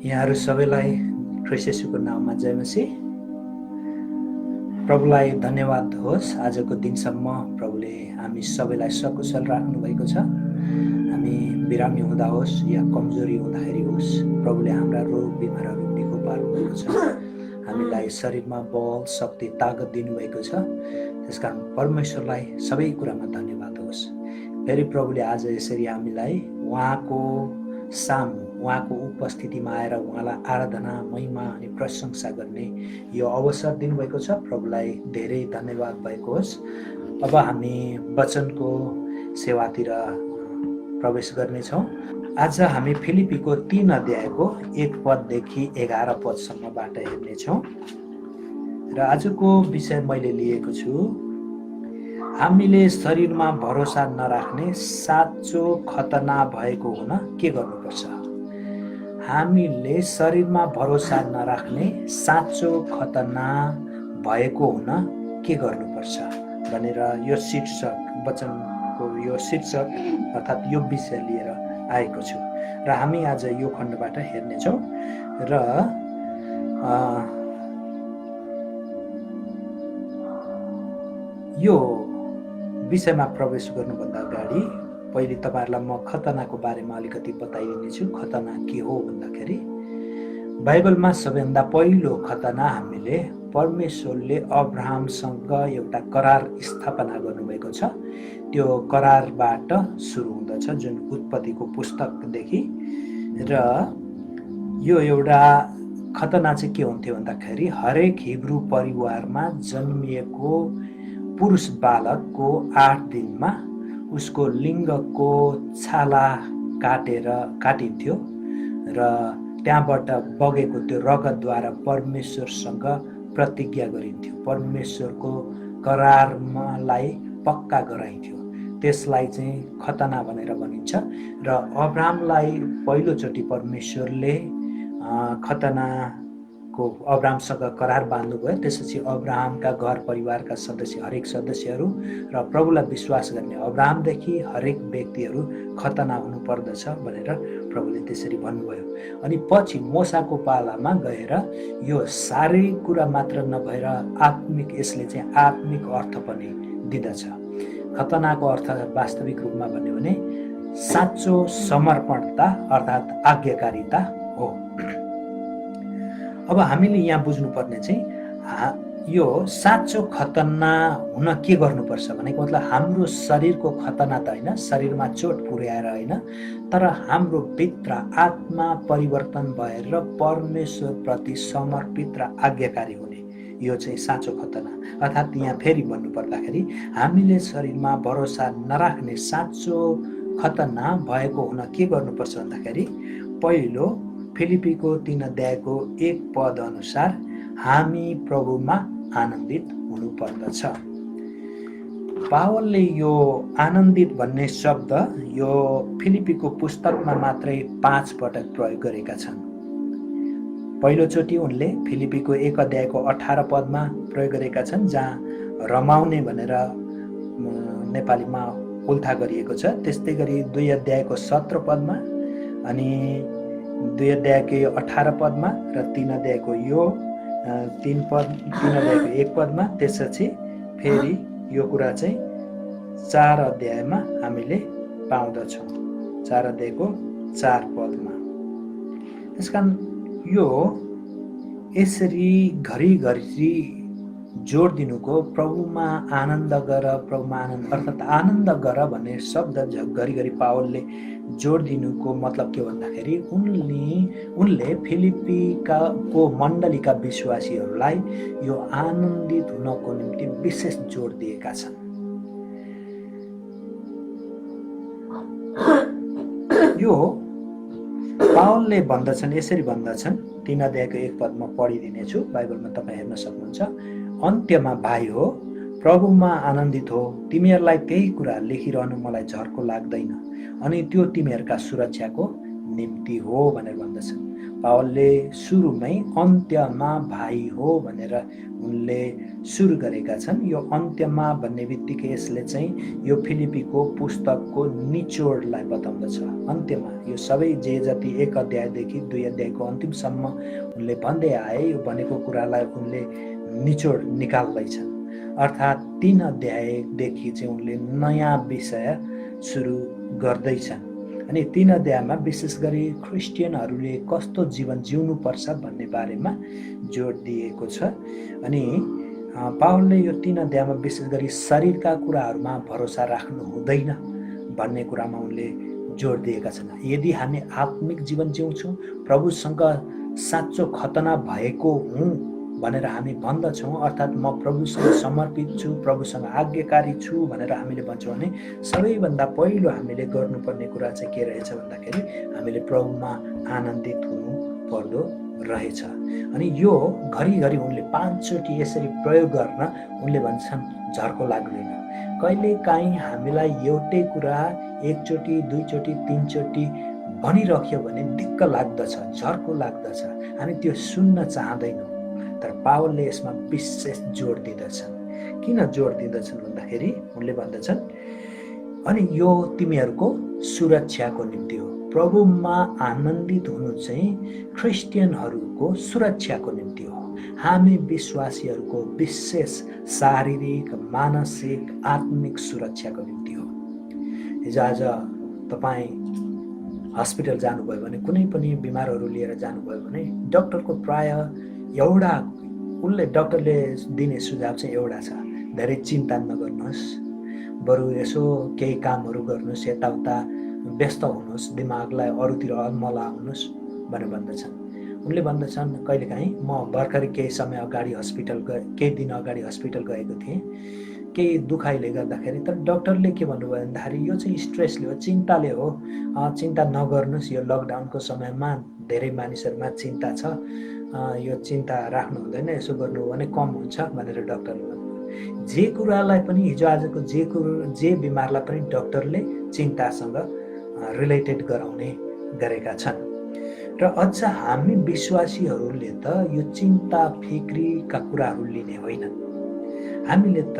यहाँहरू सबैलाई ख्रीष्ट येशूको नाममा जय मसीह। प्रभुलाई धन्यवाद होस्, आजको दिनसम्म प्रभुले हामी सबैलाई सकुशल राख्नुभएको छ। हामी बिरामी हुँदा होस् या कमजोरी हुँदाखेरि होस्, प्रभुले हाम्रा रोग बिमारहरू निको पार्नुभएको छ। हामीलाई शरीरमा बल शक्ति तागत दिनुभएको छ। त्यसकारण परमेश्वरलाई सबै कुरामा धन्यवाद होस्। फेरि प्रभुले आज यसरी हामीलाई उहाँको सामु, उहाँको उपस्थितिमा आएर उहाँलाई आराधना महिमा अनि प्रशंसा गर्ने यो अवसर दिनुभएको छ। प्रभुलाई धेरै धन्यवाद भएको होस्। अब हामी वचनको सेवातिर प्रवेश गर्नेछौँ। आज हामी फिलिपीको 3 अध्यायको 1 पददेखि 11 पदसम्मबाट हेर्नेछौँ र आजको विषय मैले लिएको छु, हामीले शरीरमा भरोसा नराख्ने साँचो खतना भएको हुन के गर्नुपर्छ। हामीले शरीरमा भरोसा नराख्ने साँचो खतना भएको हुन के गर्नुपर्छ भनेर यो शीर्षक वचनको यो शीर्षक अर्थात् यो विषय लिएर आएको छु र हामी आज यो खण्डबाट हेर्नेछौँ र यो विषयमा प्रवेश गर्नुभन्दा अगाडि पहिले तपाईहरुलाई म खतनाको बारेमा अलिकति बताइदिनेछु। खतना के हो भन्दाखेरि बाइबलमा सबैभन्दा पहिलो खतना हामीले परमेश्वरले अब्राहमसँग एउटा करार स्थापना गर्नुभएको छ। त्यो करारबाट सुरु हुँदछ, जुन उत्पत्तिको पुस्तकदेखि। र यो एउटा खतना चाहिँ के हुन्थ्यो भन्दाखेरि हरेक हिब्रू परिवारमा जन्मिएको पुरुष बालकको 8 दिनमा उसको लिङ्गको छाला काटिन्थ्यो र त्यहाँबाट बगेको त्यो रगतद्वारा परमेश्वरसँग प्रतिज्ञा गरिन्थ्यो, परमेश्वरको करारलाई पक्का गराइन्थ्यो। त्यसलाई चाहिँ खतना भनेर भनिन्छ। र अब्राहमलाई पहिलोचोटि परमेश्वरले अब्राहमसँग करार बाँध्नुभयो। त्यसपछि अब्राहमका घर परिवारका सदस्य, हरेक सदस्यहरू र प्रभुलाई विश्वास गर्ने अब्राहमदेखि हरेक व्यक्तिहरू खतना हुनुपर्दछ भनेर प्रभुले त्यसरी भन्नुभयो। अनि पछि मोसाको पालामा गएर यो शारीरिक कुरा मात्र नभएर आत्मिक, यसले चाहिँ आत्मिक अर्थ पनि दिँदछ। खतनाको अर्थ वास्तविक रूपमा भन्यो भने साँचो समर्पणता अर्थात् आज्ञाकारिता हो। अब हामीले यहाँ बुझ्नुपर्ने चाहिँ यो साँचो खतना हुन के गर्नुपर्छ भनेको मतलब हाम्रो शरीरको खतना त होइन, शरीरमा चोट पुर्याएर होइन, तर हाम्रो भित्र आत्मा परिवर्तन भएर परमेश्वरप्रति समर्पित र आज्ञाकारी हुने, यो चाहिँ साँचो खतना। अर्थात् यहाँ फेरि भन्नुपर्दाखेरि हामीले शरीरमा भरोसा नराख्ने साँचो खतना भएको हुन के गर्नुपर्छ भन्दाखेरि पहिलो फिलिपीको 3 अध्यायको 1 पद अनुसार हामी प्रभुमा आनन्दित हुनुपर्दछ। पावलले यो आनन्दित भन्ने शब्द यो फिलिपीको पुस्तकमा मात्रै 5 पटक प्रयोग गरेका छन्। पहिलोचोटि उनले फिलिपीको 1 अध्यायको 18 पदमा प्रयोग गरेका छन्, जहाँ रमाउने भनेर नेपालीमा उल्था गरिएको छ। त्यस्तै गरी 2 अध्यायको 17 पदमा अनि 2 अध्यायको 18 पदमा र 3 अध्यायको यो 3 अध्यायको 1 पदमा, त्यसपछि फेरि यो कुरा चाहिँ 4 अध्यायमा हामीले पाउँदछौँ, 4 अध्यायको 4 पदमा। त्यसकारण यो यसरी घरिघरि जोड दिनुको प्रभुमा आनन्द गर, प्रभुमा आनन्द अर्थात् आनन्द गर भन्ने शब्द घरिघरि पावलले जोड दिनुको मतलब के भन्दाखेरि उनले फिलिपीको मण्डलीका विश्वासीहरूलाई यो आनन्दित हुनको निम्ति विशेष जोड दिएका छन्। यो पावलले भन्दछन्, यसरी भन्दछन्, 3 अध्यायको 1 पदमा पढिदिनेछु, बाइबलमा तपाईँ हेर्न सक्नुहुन्छ। अन्त्यमा भाइ हो, प्रभुमा आनन्दित हो। तिमीहरूलाई त्यही कुरा लेखिरहनु मलाई झर्को लाग्दैन अनि त्यो तिमीहरूका सुरक्षाको निम्ति हो भनेर भन्दछन्। पावलले सुरुमै अन्त्यमा भाइ हो भनेर उनले सुरु गरेका छन्। यो अन्त्यमा भन्ने बित्तिकै यसले चाहिँ यो फिलिपीको पुस्तकको निचोडलाई बताउँदछ। अन्त्यमा यो सबै जे जति 1 अध्यायदेखि 2 अध्यायको अन्तिमसम्म उनले भन्दै आए, यो भनेको कुरालाई उनले निचोड निकाल्दैछन्। अर्थात् 3 अध्यायदेखि चाहिँ उनले नयाँ विषय सुरु गर्दैछन्। अनि 3 अध्यायमा विशेष गरी क्रिस्चियनहरूले कस्तो जीवन जिउनुपर्छ भन्ने बारेमा जोड दिएको छ। अनि पावलले यो 3 अध्यायमा विशेष गरी शरीरका कुराहरूमा भरोसा राख्नु हुँदैन भन्ने कुरामा उनले जोड दिएका छन्। यदि हामी आत्मिक जीवन जिउँछौँ, प्रभुसँग साँचो खतना भएको हुँ भनेर हामी भन्दछौँ, अर्थात् म प्रभुसँग समर्पित छु, प्रभुसँग आज्ञाकारी छु भनेर हामीले भन्छौँ भने सबैभन्दा पहिलो हामीले गर्नुपर्ने कुरा चाहिँ के रहेछ भन्दाखेरि हामीले प्रभुमा आनन्दित हुनु पर्दो रहेछ। अनि यो घरिघरि उनले 5 चोटि यसरी प्रयोग गर्न उनले भन्छन् झर्को लाग्दैन। कहिलेकाहीँ हामीलाई एउटै कुरा 1 चोटि 2 चोटि 3 चोटि भनिराख्यो भने दिक्क लाग्दछ, झर्को लाग्दछ, हामी त्यो सुन्न चाहँदैनौँ। तर पावलले यसमा विशेष जोड दिँदछन्। किन जोड दिँदछन् भन्दाखेरि उनले भन्दछन्, अनि यो तिमीहरूको सुरक्षाको निम्ति हो। प्रभुमा आनन्दित हुनु चाहिँ क्रिस्चियनहरूको सुरक्षाको निम्ति हो। हामी विश्वासीहरूको विशेष शारीरिक, मानसिक, आत्मिक सुरक्षाको निम्ति हो। हिजो आज तपाईँ हस्पिटल जानुभयो भने, कुनै पनि बिमारहरू लिएर जानुभयो भने डाक्टरको प्राय एउटा उनले डाक्टरले दिने सुझाव चाहिँ एउटा छ, धेरै चिन्ता नगर्नुहोस्, बरु यसो केही कामहरू गर्नुहोस्, यताउता व्यस्त हुनुहोस्, दिमागलाई अरूतिर नलाउनुहोस् भनेर भन्दछन्। उनले भन्दछन् कहिलेकाहीँ म भर्खरै केही समय अगाडि केही दिन अगाडि हस्पिटल गएको थिएँ केही दुखाइले गर्दाखेरि। तर डाक्टरले के भन्नुभयो भन्दाखेरि यो चाहिँ स्ट्रेसले हो, चिन्ताले हो, चिन्ता नगर्नुहोस्, यो लकडाउनको समयमा धेरै मानिसहरूमा चिन्ता छ, यो चिन्ता राख्नु हुँदैन, यसो गर्नु हो भने कम हुन्छ भनेर डाक्टरले भन्नुभयो। जे कुरालाई पनि हिजो आजको जे बिमारलाई पनि डाक्टरले चिन्तासँग रिलेटेड गराउने गरेका छन्। र अझ हामी विश्वासीहरूले त यो चिन्ता फिक्रीका कुराहरू लिने होइनन्। हामीले त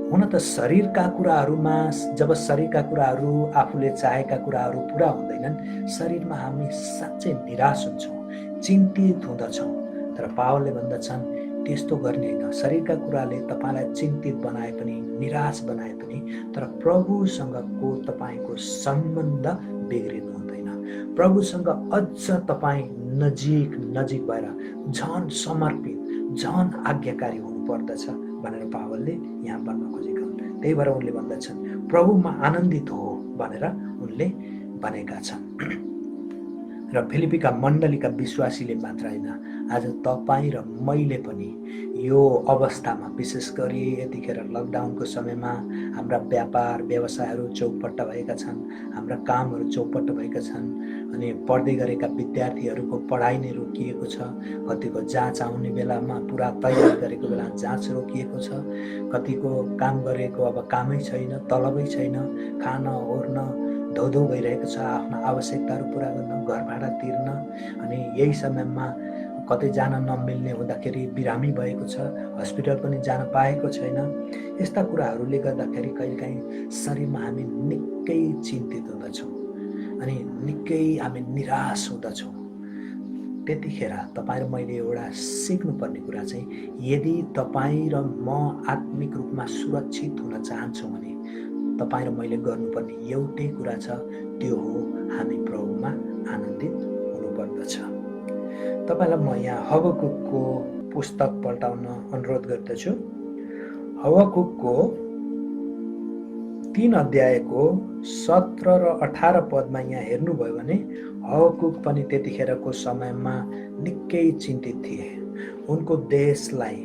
हुन त शरीरका कुराहरूमा जब शरीरका कुराहरू आफूले चाहेका कुराहरू पुरा हुँदैनन्, शरीरमा हामी साँच्चै निराश हुन्छौँ, चिन्तित हुँदछौँ। तर पावलले भन्दछन् त्यस्तो गर्ने होइन। शरीरका कुराले तपाईँलाई चिन्तित बनाए पनि, निराश बनाए पनि, तर प्रभुसँगको तपाईँको सम्बन्ध बिग्रिनु हुँदैन। प्रभुसँग अझ तपाईँ नजिक भएर झन समर्पित, झन आज्ञाकारी हुनुपर्दछ भनेर पावलले यहाँ भन्न खोजेका हुन्। त्यही भएर उनले भन्दछन् प्रभुमा आनन्दित हो भनेर उनले भनेका छन्। र फिलिपीका मण्डलीका विश्वासीले मात्र होइन, आज तपाईँ र मैले पनि यो अवस्थामा, विशेष गरी यतिखेर लकडाउनको समयमा हाम्रा व्यापार व्यवसायहरू चौपट्ट भएका छन्, हाम्रा कामहरू चौपट्ट भएका छन्, अनि पढ्दै गरेका विद्यार्थीहरूको पढाइ नै रोकिएको छ, कतिको जाँच आउने बेलामा पुरा तयारी गरेको बेला जाँच रोकिएको छ, कतिको काम गरेको अब कामै छैन, तलबै छैन, खान ओर्न धौधौ भइरहेको छ, आफ्ना आवश्यकताहरू पुरा गर्न, घर भाडा तिर्न। अनि यही समयमा कतै जान नमिल्ने हुँदाखेरि बिरामी भएको छ, हस्पिटल पनि जान पाएको छैन। यस्ता कुराहरूले गर्दाखेरि कहिलेकाहीँ शरीरमा हामी निकै चिन्तित हुँदछौँ अनि निकै हामी निराश हुँदछौँ। त्यतिखेर तपाईँ र मैले एउटा सिक्नुपर्ने कुरा चाहिँ, यदि तपाईँ र म आत्मिक रूपमा सुरक्षित हुन चाहन्छौँ भने तपाईँ र मैले गर्नुपर्ने एउटै कुरा छ, त्यो हो हामी प्रभुमा आनन्दित हुनुपर्दछ। तपाईँलाई म यहाँ हबकुकको पुस्तक पल्टाउन अनुरोध गर्दछु। हबकुकको 3 अध्यायको 17 र 18 पदमा यहाँ हेर्नुभयो भने हबकुक पनि त्यतिखेरको समयमा निकै चिन्तित थिए। उनको देशलाई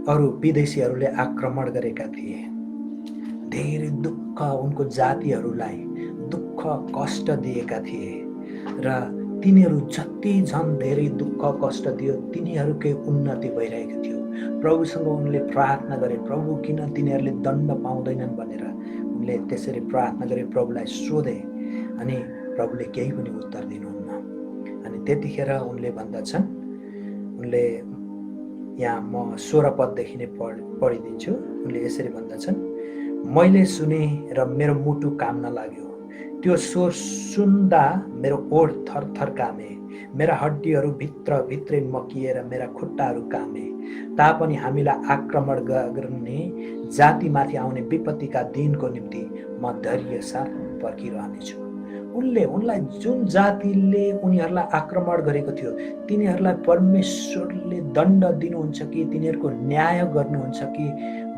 अरू विदेशीहरूले आक्रमण गरेका थिए। धेरै दुःख उनको जातिहरूलाई दुःख कष्ट दिएका थिए र तिनीहरू जति झन् धेरै दुःख कष्ट दियो तिनीहरूकै उन्नति भइरहेको थियो। प्रभुसँग उनले प्रार्थना गरे, प्रभु किन तिनीहरूले दण्ड पाउँदैनन् भनेर उनले त्यसरी प्रार्थना गरे, प्रभुलाई सोधे, अनि प्रभुले केही पनि उत्तर दिनुहुन्न। अनि त्यतिखेर उनले भन्दछन्, उनले यहाँ म 16 पददेखि नै पढिदिन्छु। उनले यसरी भन्दछन्, मैले सुने र मेरो मुटु काम्न लाग्यो, त्यो स्वर सुन्दा मेरो ओठ थरथर कामे, मेरा हड्डीहरू भित्रै मकिएर मेरा खुट्टाहरू कामे। तापनि हामीलाई आक्रमण गर्ने जातिमाथि आउने विपत्तिका दिनको निम्ति म धैर्य साथ पर्खिरहनेछु। उनलाई जुन जातिले उनीहरूलाई आक्रमण गरेको थियो तिनीहरूलाई परमेश्वरले दण्ड दिनुहुन्छ कि तिनीहरूको न्याय गर्नुहुन्छ कि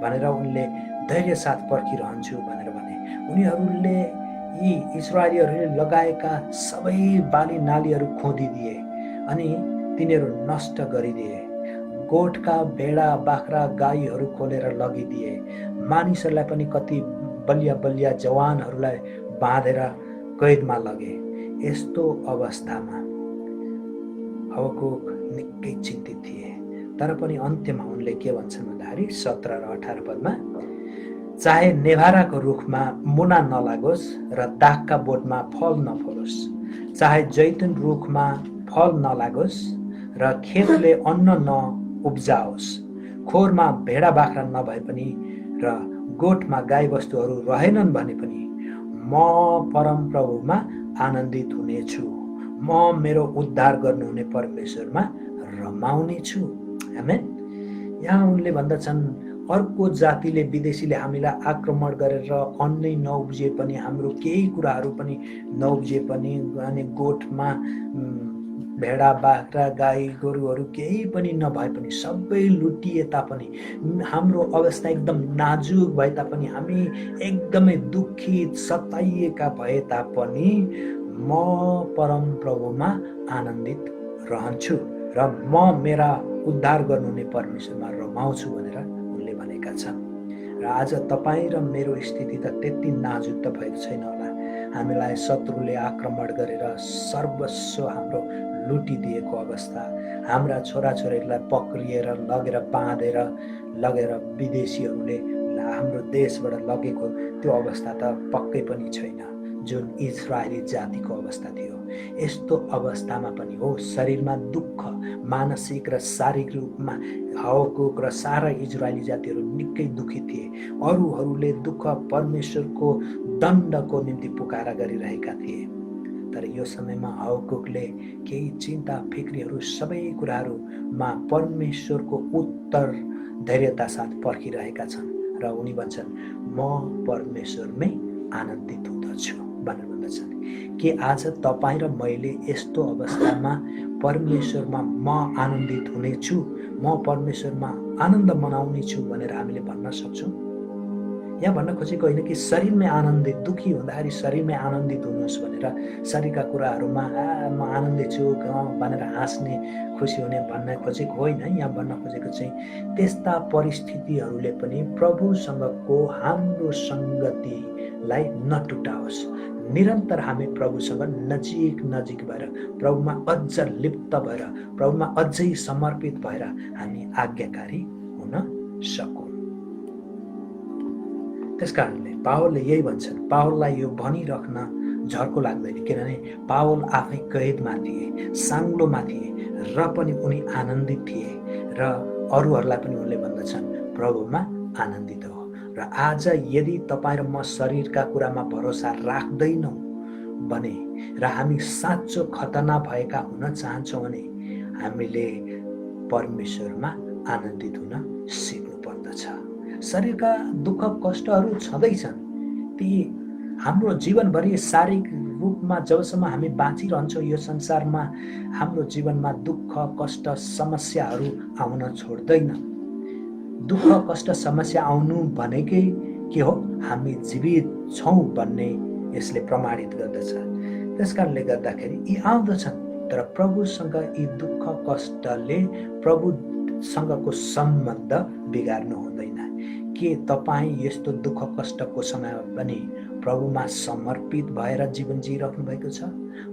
भनेर उनले धैर्य साथ पर्खिरहन्छु भनेर भने। उनीहरूले यी इस्राएलीहरूले लगाएका सबै बाली नालीहरू खोदिदिए अनि तिनीहरू नष्ट गरिदिए। गोठका भेडा बाख्रा गाईहरू खोलेर लगिदिए। मानिसहरूलाई पनि कति बलिया जवानहरूलाई बाँधेर कैदमा लगे। यस्तो अवस्थामा हबकुक निकै चिन्तित थिए। तर पनि अन्त्यमा उनले के भन्छन् भन्दाखेरि 17 र 18 पदमा, चाहे नेभाराको रुखमा मुना नलागोस् र दागका बोटमा फल नफलोस्, चाहे जैतुन रुखमा फल नलागोस् र खेतले अन्न नउब्जाओस्, खोरमा भेडा बाख्रा नभए पनि र गोठमा गाईबस्तुहरू रहेनन् भने पनि म परमप्रभुमा आनन्दित हुनेछु, म मेरो उद्धार गर्नुहुने परमेश्वरमा रमाउनेछु। आमेन। यहाँ उनले भन्दछन्, अर्को जातिले विदेशीले हामीलाई आक्रमण गरेर अन्नै नउब्जिए पनि, हाम्रो केही कुराहरू पनि नउब्जिए पनि, अनि गोठमा भेडा बाख्रा गाई गोरुहरू केही पनि नभए पनि, सबै लुटिए तापनि, हाम्रो अवस्था एकदम नाजुक भए तापनि, हामी एकदमै दुखित सताइएका भए तापनि म परमप्रभुमा आनन्दित रहन्छु र म मेरा उद्धार गर्नुहुने परमेश्वरमा रमाउँछु भनेर उनले भनेका छन्। र आज तपाईँ र मेरो स्थिति त त्यति नाजुक त भएको छैन होला। हामीलाई शत्रुले आक्रमण गरेर सर्वस्व हाम्रो लुटिदिएको अवस्था, हाम्रा छोराछोरीहरूलाई पक्रिएर लगेर बाँधेर लगेर विदेशीहरूले हाम्रो देशबाट लगेको त्यो अवस्था त पक्कै पनि छैन जुन इजरायली जातिको अवस्था थियो। यस्तो अवस्थामा पनि हो शरीरमा दुःख, मानसिक र शारीरिक रूपमा हबकुक र सारा इजरायली जातिहरू निकै दुखी थिए। अरूहरूले दुःख परमेश्वरको दण्डको निम्ति पुकारा गरिरहेका थिए। तर यो समयमा हबकुकले केही चिन्ता फिक्रीहरू सबै कुराहरूमा परमेश्वरको उत्तर धैर्यता साथ पर्खिरहेका छन् र उनी भन्छन्, म परमेश्वरमै आनन्दित हुँदछु भनेर भन्दछन्। के आज तपाईँ र मैले यस्तो अवस्थामा परमेश्वरमा म आनन्दित हुनेछु, म परमेश्वरमा आनन्द मनाउनेछु भनेर हामीले भन्न सक्छौँ? यहाँ भन्न खोजेको होइन कि शरीरमै आनन्दित, दुखी हुँदाखेरि शरीरमै आनन्दित हुनुहोस् भनेर, शरीरका कुराहरूमा म आनन्दित छु भनेर हाँस्ने खुसी हुने भन्न खोजेको होइन। यहाँ भन्न खोजेको चाहिँ त्यस्ता परिस्थितिहरूले पनि प्रभुसँगको हाम्रो सङ्गतिलाई नटुटाओस्। निरन्तर हामी प्रभुसँग नजिक भएर, प्रभुमा अझ लिप्त भएर, प्रभुमा अझै समर्पित भएर हामी आज्ञाकारी हुन सकौँ। त्यसकारणले पावलले यही भन्छन्। पावललाई यो भनिराख्न झर्को लाग्दैन, किनभने पावल आफै कैदमा थिए, साङ्लोमा थिए र पनि उनी आनन्दित थिए र अरूहरूलाई पनि उनले भन्दछन् प्रभुमा आनन्दित हो। र आज यदि तपाईँ र म शरीरका कुरामा भरोसा राख्दैनौँ भने र हामी साँचो खतना भएका हुन चाहन्छौँ भने हामीले परमेश्वरमा आनन्दित हुन सिक्नु पर्दछ। शरीरका दुःख कष्टहरू छँदैछन्, ती हाम्रो जीवनभरि शारीरिक रूपमा जबसम्म हामी बाँचिरहन्छौँ यो संसारमा हाम्रो जीवनमा दुःख कष्ट समस्याहरू आउन छोड्दैन। दुःख कष्ट समस्या आउनु भनेकै के हो? हामी जीवित छौँ भन्ने यसले प्रमाणित गर्दछ। त्यसकारणले गर्दाखेरि यी आउँदछन्, तर प्रभुसँग यी दुःख कष्टले प्रभुसँगको सम्बन्ध बिगार्नु हुँदैन। के तपाईँ यस्तो दुःख कष्टको समयमा पनि प्रभुमा समर्पित भएर जीवन जिइराख्नु भएको छ?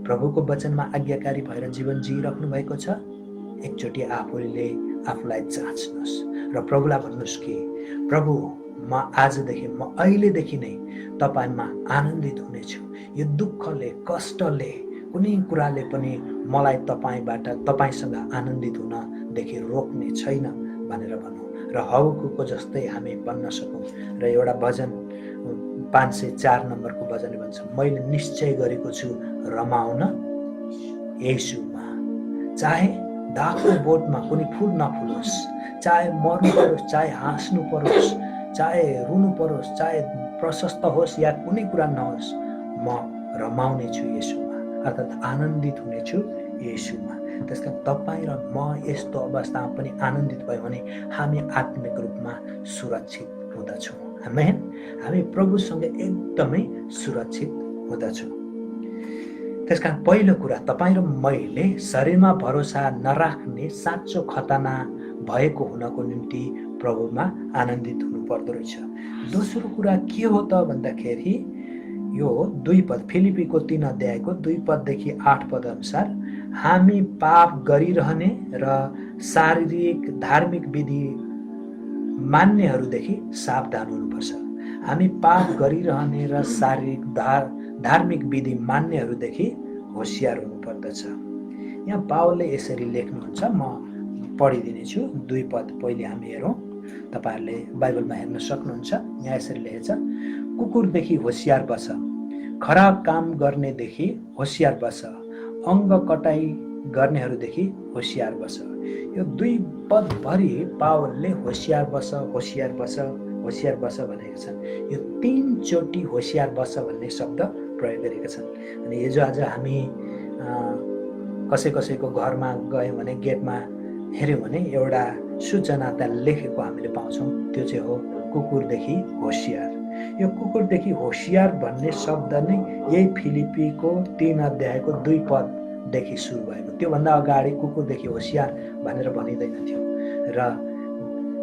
प्रभुको वचनमा आज्ञाकारी भएर जीवन जिइराख्नु भएको छ? एकचोटि आफूले आफूलाई जाँच्नुहोस् र प्रभुलाई भन्नुहोस् कि प्रभु म आजदेखि, म अहिलेदेखि नै तपाईँमा आनन्दित हुनेछु। यो दुःखले कष्टले कुनै कुराले पनि मलाई तपाईसँग आनन्दित हुनदेखि रोक्ने छैन भनेर भनौँ र हबकुकको जस्तै हामी बन्न सकौँ। र एउटा भजन 504 नम्बरको भजनले भन्छ, मैले निश्चय गरेको छु रमाउन येशूमा। चाहे दागको बोटमा कुनै फुल नफुलोस्, चाहे मर्नु परोस्, चाहे हाँस्नु परोस्, चाहे रुनु परोस्, चाहे प्रशस्त होस् या कुनै कुरा नहोस्, म रमाउने छु येशूमा, अर्थात् आनन्दित हुनेछु येशूमा। त्यसकारण तपाईँ र म यस्तो अवस्थामा पनि आनन्दित भयो भने हामी आत्मिक रूपमा सुरक्षित हुँदछौँ। आमेन। हामी प्रभुसँग एकदमै सुरक्षित हुँदछौँ। त्यसकारण पहिलो कुरा, तपाईँ र मैले शरीरमा भरोसा नराख्ने साँचो खतना भएको हुनको निम्ति प्रभुमा आनन्दित हुनुपर्दो रहेछ। दोस्रो कुरा के हो त भन्दाखेरि यो 2 पद, फिलिपीको 3 अध्यायको 2 पददेखि 8 पद अनुसार हामी पाप गरिरहने र शारीरिक धार्मिक विधि मान्नेहरूदेखि सावधान हुनुपर्छ। हामी पाप गरिरहने र शारीरिक धार्मिक विधि मान्नेहरूदेखि होशियार हुनुपर्दछ। यहाँ पावलले यसरी लेख्नुहुन्छ, म पढिदिनेछु 2 पद पहिले हामी हेरौँ। तपाईहरुले बाइबलमा हेर्न सक्नुहुन्छ। यहाँ यसरी लेखेछ, कुकुरदेखि होशियार बस, खराब काम गर्नेदेखि होशियार बस, अङ्ग कटाइ गर्नेहरूदेखि होशियार बस। यो 2 पदभरि पावलले होशियार बस, होशियार बस, होशियार बस भनेका छन्। यो 3 चोटि होशियार बस भन्ने शब्द प्रयोग गरेका छन्। अनि हिजो आज हामी कसैको घरमा गयौँ भने गेटमा हेऱ्यौँ भने एउटा सूचना त्यहाँ लेखेको हामीले पाउँछौँ, त्यो चाहिँ हो कुकुरदेखि होशियार। यो कुकुरदेखि होशियार भन्ने शब्द नै यही फिलिपीको 3 अध्यायको 2 पददेखि सुरु भएको। त्योभन्दा अगाडि कुकुरदेखि होशियार भनेर भनिँदैन थियो र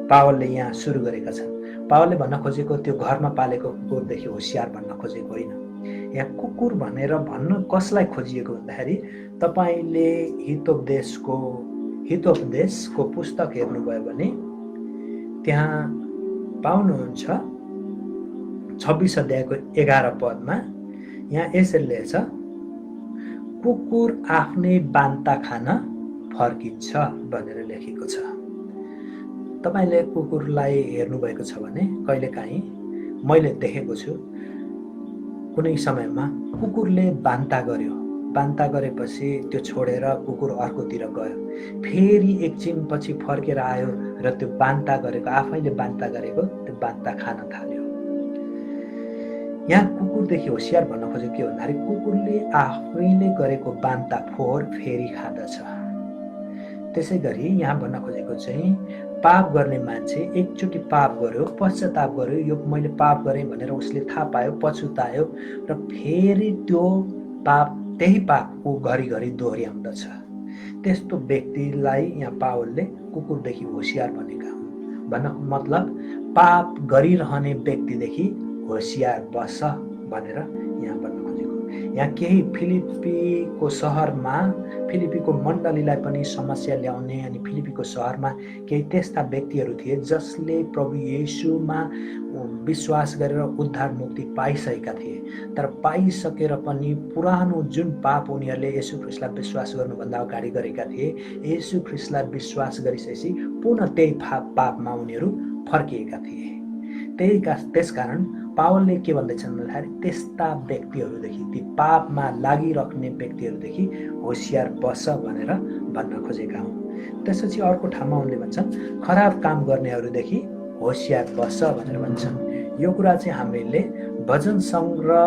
पावलले यहाँ सुरु गरेका छन्। पावलले भन्न खोजेको त्यो घरमा पालेको कुकुरदेखि होशियार भन्न खोजेको होइन। यहाँ कुकुर भनेर भन्न कसलाई खोजिएको भन्दाखेरि तपाईले हितोपदेशको पुस्तक हेर्नुभयो भने त्यहाँ पाउनुहुन्छ 26 अध्यायको 11 पदमा यहाँ यसरी लेख्छ, कुकुर आफ्नै बान्ता खान फर्किन्छ भनेर लेखेको छ। तपाईले कुकुरलाई हेर्नुभएको छ भने कहिलेकाहीँ मैले देखेको छु, कुनै समयमा कुकुरले बान्ता गर्यो, बान्ता गरेपछि त्यो छोडेर कुकुर अर्कोतिर गयो, फेरि एकछिनपछि फर्केर आयो र त्यो बान्ता गरेको, आफैले बान्ता गरेको त्यो बान्ता खान थाल्यो। यहाँ कुकुरदेखि होशियार भन्न खोजेको के भन्दाखेरि कुकुरले आफैले गरेको बान्ता फोहोर फेरि खाँदछ। त्यसै गरी यहाँ भन्न खोजेको चाहिँ पाप गर्ने मान्छे एकचोटि पाप गर्यो, पश्चाताप गर्यो, यो मैले पाप गरेँ भनेर उसले थाहा पायो, पछुतायो र फेरि त्यो त्यही पाप ऊ घरिघरि दोहोऱ्याउँदछ। त्यस्तो व्यक्तिलाई यहाँ पावलले कुकुरदेखि होशियार भनेका हुन्। भन्न मतलब पाप गरिरहने व्यक्तिदेखि होशियार बस भनेर यहाँ भन्न खोजेको। यहाँ केही फिलिपीको सहरमा फिलिपीको मण्डलीलाई पनि समस्या ल्याउने अनि फिलिपीको सहरमा केही त्यस्ता व्यक्तिहरू थिए जसले प्रभु येशूमा विश्वास गरेर उद्धार मुक्ति पाइसकेका थिए, तर पाइसकेर पनि पुरानो जुन पाप उनीहरूले येशू ख्रीष्टलाई विश्वास गर्नुभन्दा अगाडि गरेका थिए, येशू ख्रीष्टलाई विश्वास गरिसकेपछि पुनः त्यही पापमा उनीहरू फर्किएका थिए। त्यसकारण पावलले के भन्दैछन् भन्दाखेरि त्यस्ता व्यक्तिहरूदेखि, ती पापमा लागिराख्ने व्यक्तिहरूदेखि होशियार बस भनेर भन्न खोजेका हुन्। त्यसपछि अर्को ठाउँमा उनले भन्छन् खराब काम गर्नेहरूदेखि होशियार बस भनेर भन्छन्। यो कुरा चाहिँ हामीले भजन सङ्ग्रह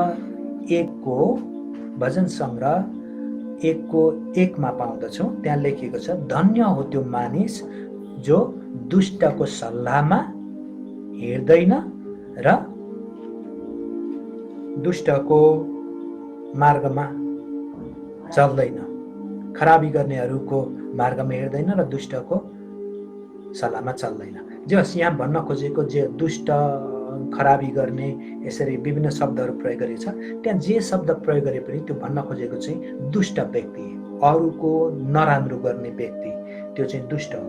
1 मा पाउँदछौँ। त्यहाँ लेखिएको छ, धन्य हो त्यो मानिस जो दुष्टको सल्लाहमा हिँड्दैन र दुष्टको मार्गमा चल्दैन, खराबी गर्नेहरूको मार्गमा हिँड्दैन र दुष्टको सल्लाहमा चल्दैन। जस यहाँ भन्न खोजेको जे दुष्ट, खराबी गर्ने, यसरी विभिन्न शब्दहरू प्रयोग गरिएको छ, त्यहाँ जे शब्द प्रयोग गरे पनि त्यो भन्न खोजेको चाहिँ दुष्ट व्यक्ति, अरूको नराम्रो गर्ने व्यक्ति, त्यो चाहिँ दुष्ट हो।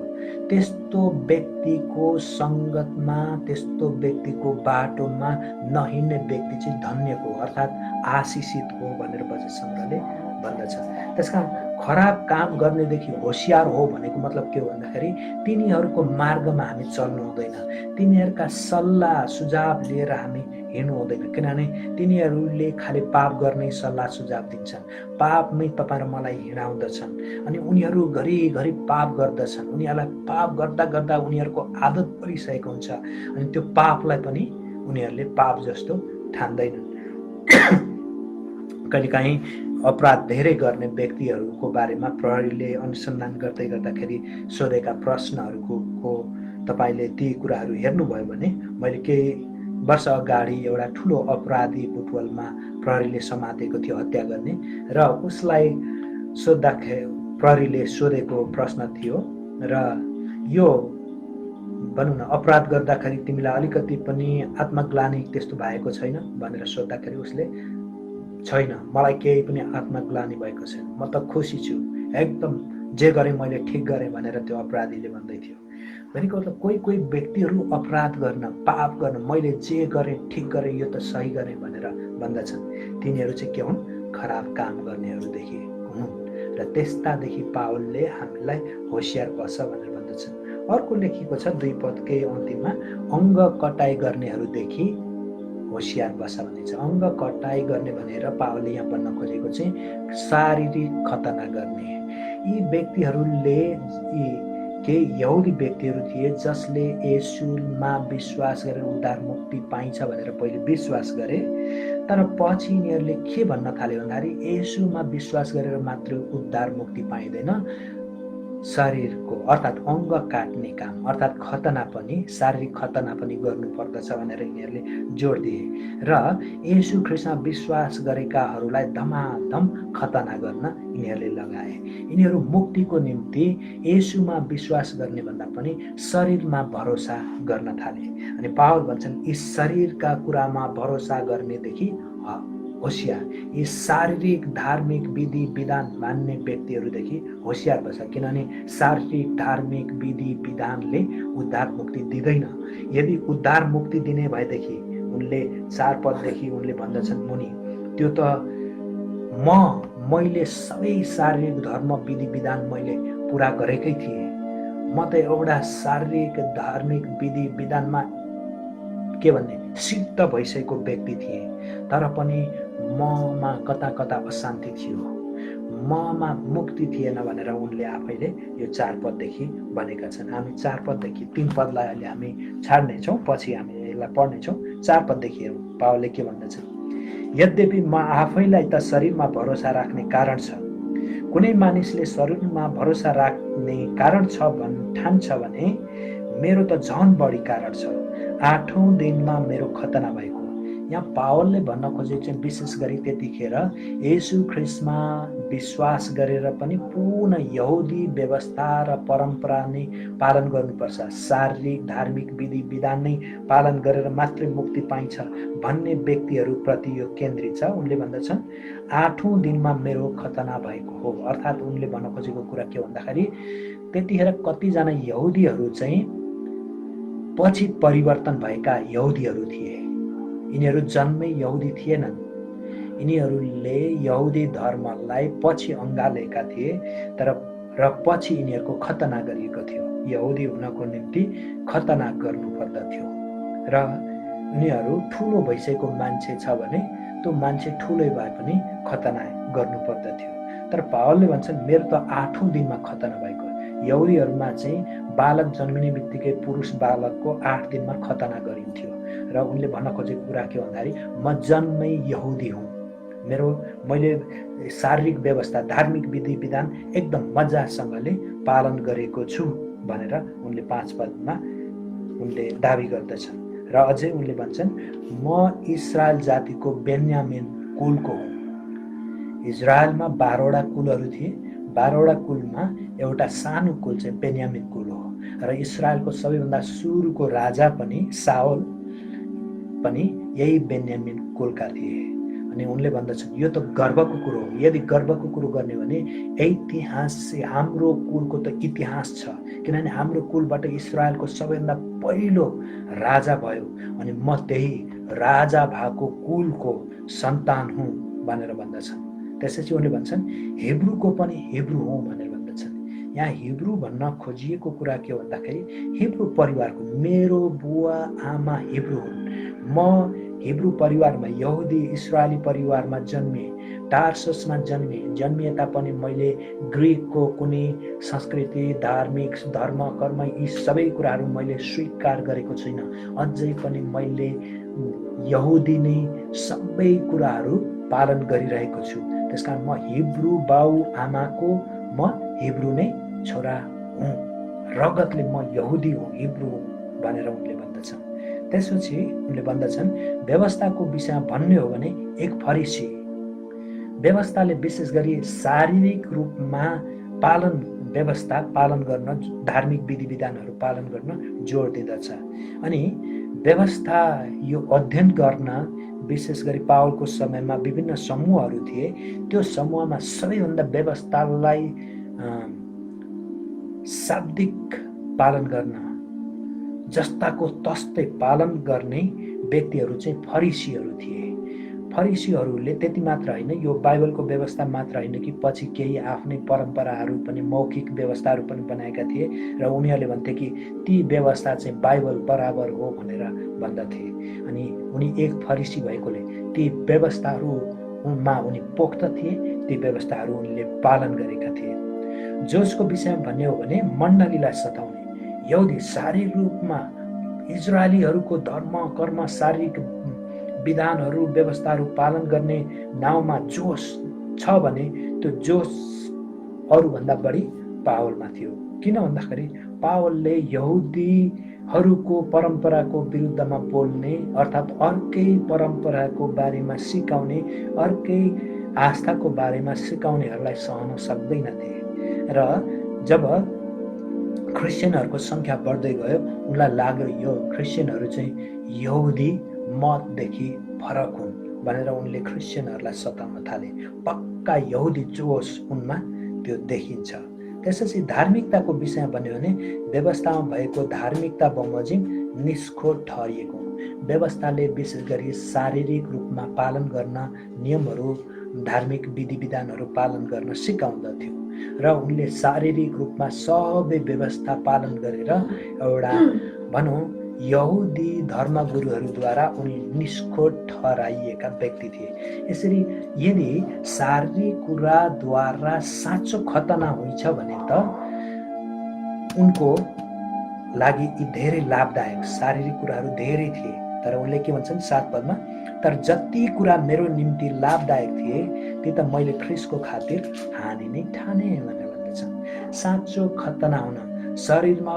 त्यस्तो व्यक्तिको सङ्गतमा, त्यस्तो व्यक्तिको बाटोमा नहिँड्ने व्यक्ति चाहिँ धन्यको अर्थात् आशिषितको भनेर वचन सङ्ग्रहले भन्दछ। त्यसकारण खराब काम गर्नेदेखि होसियार हो भनेको मतलब के हो भन्दाखेरि तिनीहरूको मार्गमा हामी चल्नु हुँदैन, तिनीहरूका सल्लाह सुझाव लिएर हामी हिँड्नु हुँदैन, किनभने तिनीहरूले खालि पाप गर्ने सल्लाह सुझाव दिन्छन्, पापमै तपाईँ र मलाई हिँडाउँदछन् अनि उनीहरू घरिघरि पाप गर्दछन्। उनीहरूलाई पाप गर्दा गर्दा उनीहरूको आदत परिसकेको हुन्छ अनि त्यो पापलाई पनि उनीहरूले पाप जस्तो ठान्दैनन्। कहिलेकाहीँ अपराध धेरै गर्ने व्यक्तिहरूको बारेमा प्रहरीले अनुसन्धान गर्दै गर्दाखेरि सोधेका प्रश्नहरूको तपाईँले ती कुराहरू हेर्नुभयो भने मैले केही वर्ष अगाडि एउटा ठुलो अपराधी बुटवलमा प्रहरीले समातेको थियो हत्या गर्ने, र उसलाई सोद्धाखेरि प्रहरीले सोधेको प्रश्न थियो र यो भनौँ न अपराध गर्दाखेरि तिमीलाई अलिकति पनि आत्मग्लानि त्यस्तो भएको छैन भनेर सोद्धाखेरि उसले छैन, मलाई केही पनि आत्मग्लानि भएको छैन, म त खुसी छु, एकदम जे गरेँ मैले ठिक गरेँ भनेर त्यो अपराधीले भन्दै थियो। भनेको मतलब कोही कोही व्यक्तिहरू अपराध गर्न पाप गर्न मैले जे गरेँ ठिक गरेँ यो त सही गरेँ भनेर भन्दछन्, तिनीहरू चाहिँ के हुन्? खराब काम गर्नेहरूदेखि हुन् र त्यस्तादेखि पावलले हामीलाई होसियार बस भनेर भन्दछन्। अर्को लेखिएको छ 2 पदकै अन्तिममा अङ्ग कटाइ गर्नेहरूदेखि होसियार बस भन्ने छ। अङ्ग कटाइ गर्ने भनेर पावलले यहाँ भन्न खोजेको चाहिँ शारीरिक खतना गर्ने। यी व्यक्तिहरूले केही यहुदी व्यक्तिहरू थिए जसले येशूमा विश्वास गरेर उद्धार मुक्ति पाइन्छ भनेर पहिले विश्वास गरे, तर पछि यिनीहरूले के भन्न थाल्यो भन्दाखेरि येशूमा विश्वास गरेर मात्र उद्धार मुक्ति पाइँदैन, शरीरको अर्थात् अङ्ग काट्ने काम अर्थात् खतना पनि शारीरिक खतना पनि गर्नुपर्दछ भनेर यिनीहरूले जोड दिए र येशू ख्रीष्टमा विश्वास गरेकाहरूलाई धमाधम खतना गर्न यिनीहरूले लगाए। यिनीहरू मुक्तिको निम्ति येशूमा विश्वास गर्ने भन्दा पनि शरीरमा भरोसा गर्न थाले। अनि पावल भन्छन् यी शरीरका कुरामा भरोसा गर्नेदेखि होसियार, यी शारीरिक धार्मिक विधि विधान मान्ने व्यक्तिहरूदेखि होसियार बस, किनभने शारीरिक धार्मिक विधि विधानले उद्धार मुक्ति दिँदैन। यदि उद्धार मुक्ति दिने भएदेखि उनले 4 पददेखि उनले भन्दछन् मुनि, त्यो त मैले सबै शारीरिक धर्म विधि विधान मैले पुरा गरेकै थिएँ, म त एउटा शारीरिक धार्मिक विधि विधानमा के भन्ने सिद्ध भइसकेको व्यक्ति थिएँ, तर पनि ममा कता कता अशान्ति थियो, ममा मुक्ति थिएन भनेर उनले आफैले यो 4 पददेखि भनेका छन्। हामी 4 पददेखि 3 पदलाई अहिले हामी छाड्नेछौँ, पछि हामी यसलाई पढ्नेछौँ। 4 पददेखि हेरौँ पावलले के भन्दछन्। यद्यपि म आफैलाई त शरीरमा भरोसा राख्ने कारण छ, कुनै मानिसले शरीरमा भरोसा राख्ने कारण छ ठान्छ भने मेरो त झन बढी कारण छ। 8औं दिनमा मेरो खतना भएको। यहाँ पावलले भन्न खोजेको चाहिँ विशेष गरी त्यतिखेर येशू ख्रीष्टमा विश्वास गरेर पनि पूर्ण यहुदी व्यवस्था र परम्परा नै पालन गर्नुपर्छ, शारीरिक धार्मिक विधि विधान नै पालन गरेर मात्रै मुक्ति पाइन्छ भन्ने व्यक्तिहरूप्रति यो केन्द्रित छ। उनले भन्दछन् 8औं दिनमा मेरो खतना भएको हो। अर्थात् उनले भन्न खोजेको कुरा के भन्दाखेरि त्यतिखेर कतिजना यहुदीहरू चाहिँ पछि परिवर्तन भएका यहुदीहरू थिए। यिनीहरू जन्मै यहुदी थिएनन्, यिनीहरूले यहुदी धर्मलाई पछि अँगालेका थिए, तर र पछि यिनीहरूको खतना गरिएको थियो। यहुदी हुनको निम्ति खतना गर्नुपर्दथ्यो र उनीहरू ठुलो भइसकेको मान्छे छ भने त्यो मान्छे ठुलै भए पनि खतना गर्नुपर्दथ्यो। तर पावलले भन्छन् मेरो त 8औं दिनमा खतना भएको। यहुदीहरूमा चाहिँ बालक जन्मिने बित्तिकै पुरुष बालकको 8 दिनमा खतना गरिन्थ्यो र उनले भन्न खोजेको कुरा के भन्दाखेरि म जन्मै यहुदी हुँ, मैले शारीरिक व्यवस्था धार्मिक विधि विधान एकदम मजासँगले पालन गरेको छु भनेर उनले 5 पदमा उनले दाबी गर्दछन्। र अझै उनले भन्छन् म इस्रायल जातिको बेन्यामिन कुलको हुँ। इजरायलमा 12वटा कुलहरू थिए, 12वटा कुलमा एउटा सानो कुल चाहिँ बेन्यामिन कुल हो र इस्रायलको सबैभन्दा सुरुको राजा पनि साउल पनि यही बेन्यामिन कुलका थिए। अनि उनले भन्दछन् यो त गर्वको कुरो हो। यदि गर्वको कुरो गर्ने भने इतिहास हाम्रो कुलको त इतिहास छ, किनभने हाम्रो कुलबाट इस्रायलको सबैभन्दा पहिलो राजा भयो अनि म त्यही राजा भएको कुलको सन्तान हुँ भनेर भन्दछन्। त्यसपछि उनले भन्छन् हिब्रूको पनि हिब्रू हो भनेर भन्दछन्। यहाँ हिब्रू भन्न खोजिएको कुरा के हो भन्दाखेरि हिब्रू परिवारको, मेरो बुवा आमा हिब्रू हुन्, म हिब्रू परिवारमा, यहुदी इस्रायली परिवारमा जन्मिएँ, टार्ससमा जन्मिए तापनि मैले ग्रिकको कुनै संस्कृति, धार्मिक धर्म कर्म यी सबै कुराहरू मैले स्वीकार गरेको छुइनँ। अझै पनि मैले यहुदी नै सबै कुराहरू पालन गरिरहेको छु। त्यसकारण म हिब्रू बाउ आमाको म हिब्रू नै छोरा हुँ, रगतले म यहुदी हुँ, हिब्रू हुँ भनेर उनले भन्दछन्। त्यसपछि उनले भन्दछन् व्यवस्थाको विषयमा भन्ने हो भने एक फरिसी। व्यवस्थाले विशेष गरी शारीरिक रूपमा व्यवस्था पालन गर्न, धार्मिक विधि विधानहरू पालन गर्न जोड दिँदछ। अनि व्यवस्था यो अध्ययन गर्न विशेष गरी पावलको समयमा विभिन्न समूहहरू थिए। त्यो समूहमा सबैभन्दा व्यवस्थालाई शाब्दिक पालन गर्न, जस्ताको तस्तै पालन गर्ने व्यक्तिहरू चाहिँ फरिसीहरू थिए। फरिसीहरूले त्यति मात्र होइन, यो बाइबलको व्यवस्था मात्र होइन कि पछि केही आफ्नै परम्पराहरू पनि, मौखिक व्यवस्थाहरू पनि बनाएका थिए र उनीहरूले भन्थे कि ती व्यवस्था चाहिँ बाइबल बराबर हो भनेर भन्दथे। अनि उनी एक फरिसी भएकोले ती व्यवस्थाहरूमा उनी पोख्त थिए, ती व्यवस्थाहरू उनले पालन गरेका थिए। जोसको विषयमा भन्ने हो भने मण्डलीलाई सताउने, यहुदी शारीरिक रूपमा इजरायलीहरूको धर्म कर्म, शारीरिक विधानहरू व्यवस्थाहरू पालन गर्ने नाउँमा जोस छ भने त्यो जोस अरूभन्दा बढी पावलमा थियो। किन भन्दाखेरि पावलले यहुदीहरूको परम्पराको विरुद्धमा बोल्ने, अर्थात् अर्कै परम्पराको बारेमा सिकाउने, अर्कै आस्थाको बारेमा सिकाउनेहरूलाई सहन सक्दैनथे। र जब क्रिस्चियनहरूको सङ्ख्या बढ्दै गयो, उनलाई लाग्यो यो क्रिस्चियनहरू चाहिँ यहुदी मतदेखि फरक हुन् भनेर उनले क्रिस्चियनहरूलाई सताउन थाले। पक्का यहुदी जोस उनमा त्यो देखिन्छ। त्यसपछि धार्मिकताको विषयमा भन्यो भने व्यवस्थामा भएको धार्मिकता बमोजिम निष्फल ठहरिएको। व्यवस्थाले विशेष गरी शारीरिक रूपमा पालन गर्न, नियमहरू, धार्मिक विधि विधानहरू पालन गर्न सिकाउँदथ्यो र उनले शारीरिक रूपमा सबै व्यवस्था पालन गरेर एउटा भनौँ यहुदी धर्मगुरुहरूद्वारा उनी निष्फल ठहराइएका व्यक्ति थिए। यसरी यदि शारीरिक कुराद्वारा साँचो खतना हुन्छ भने त उनको लागि यी धेरै लाभदायक शारीरिक कुराहरू धेरै थिए। तर उनले के भन्छन् 7 पदमा, तर जति कुरा मेरो निम्ति लाभदायक थिए ती त मैले ख्रिस्टको खातिर हानि नै ठाने भनेर भन्दछन्। साँचो खतना हुन, शरीरमा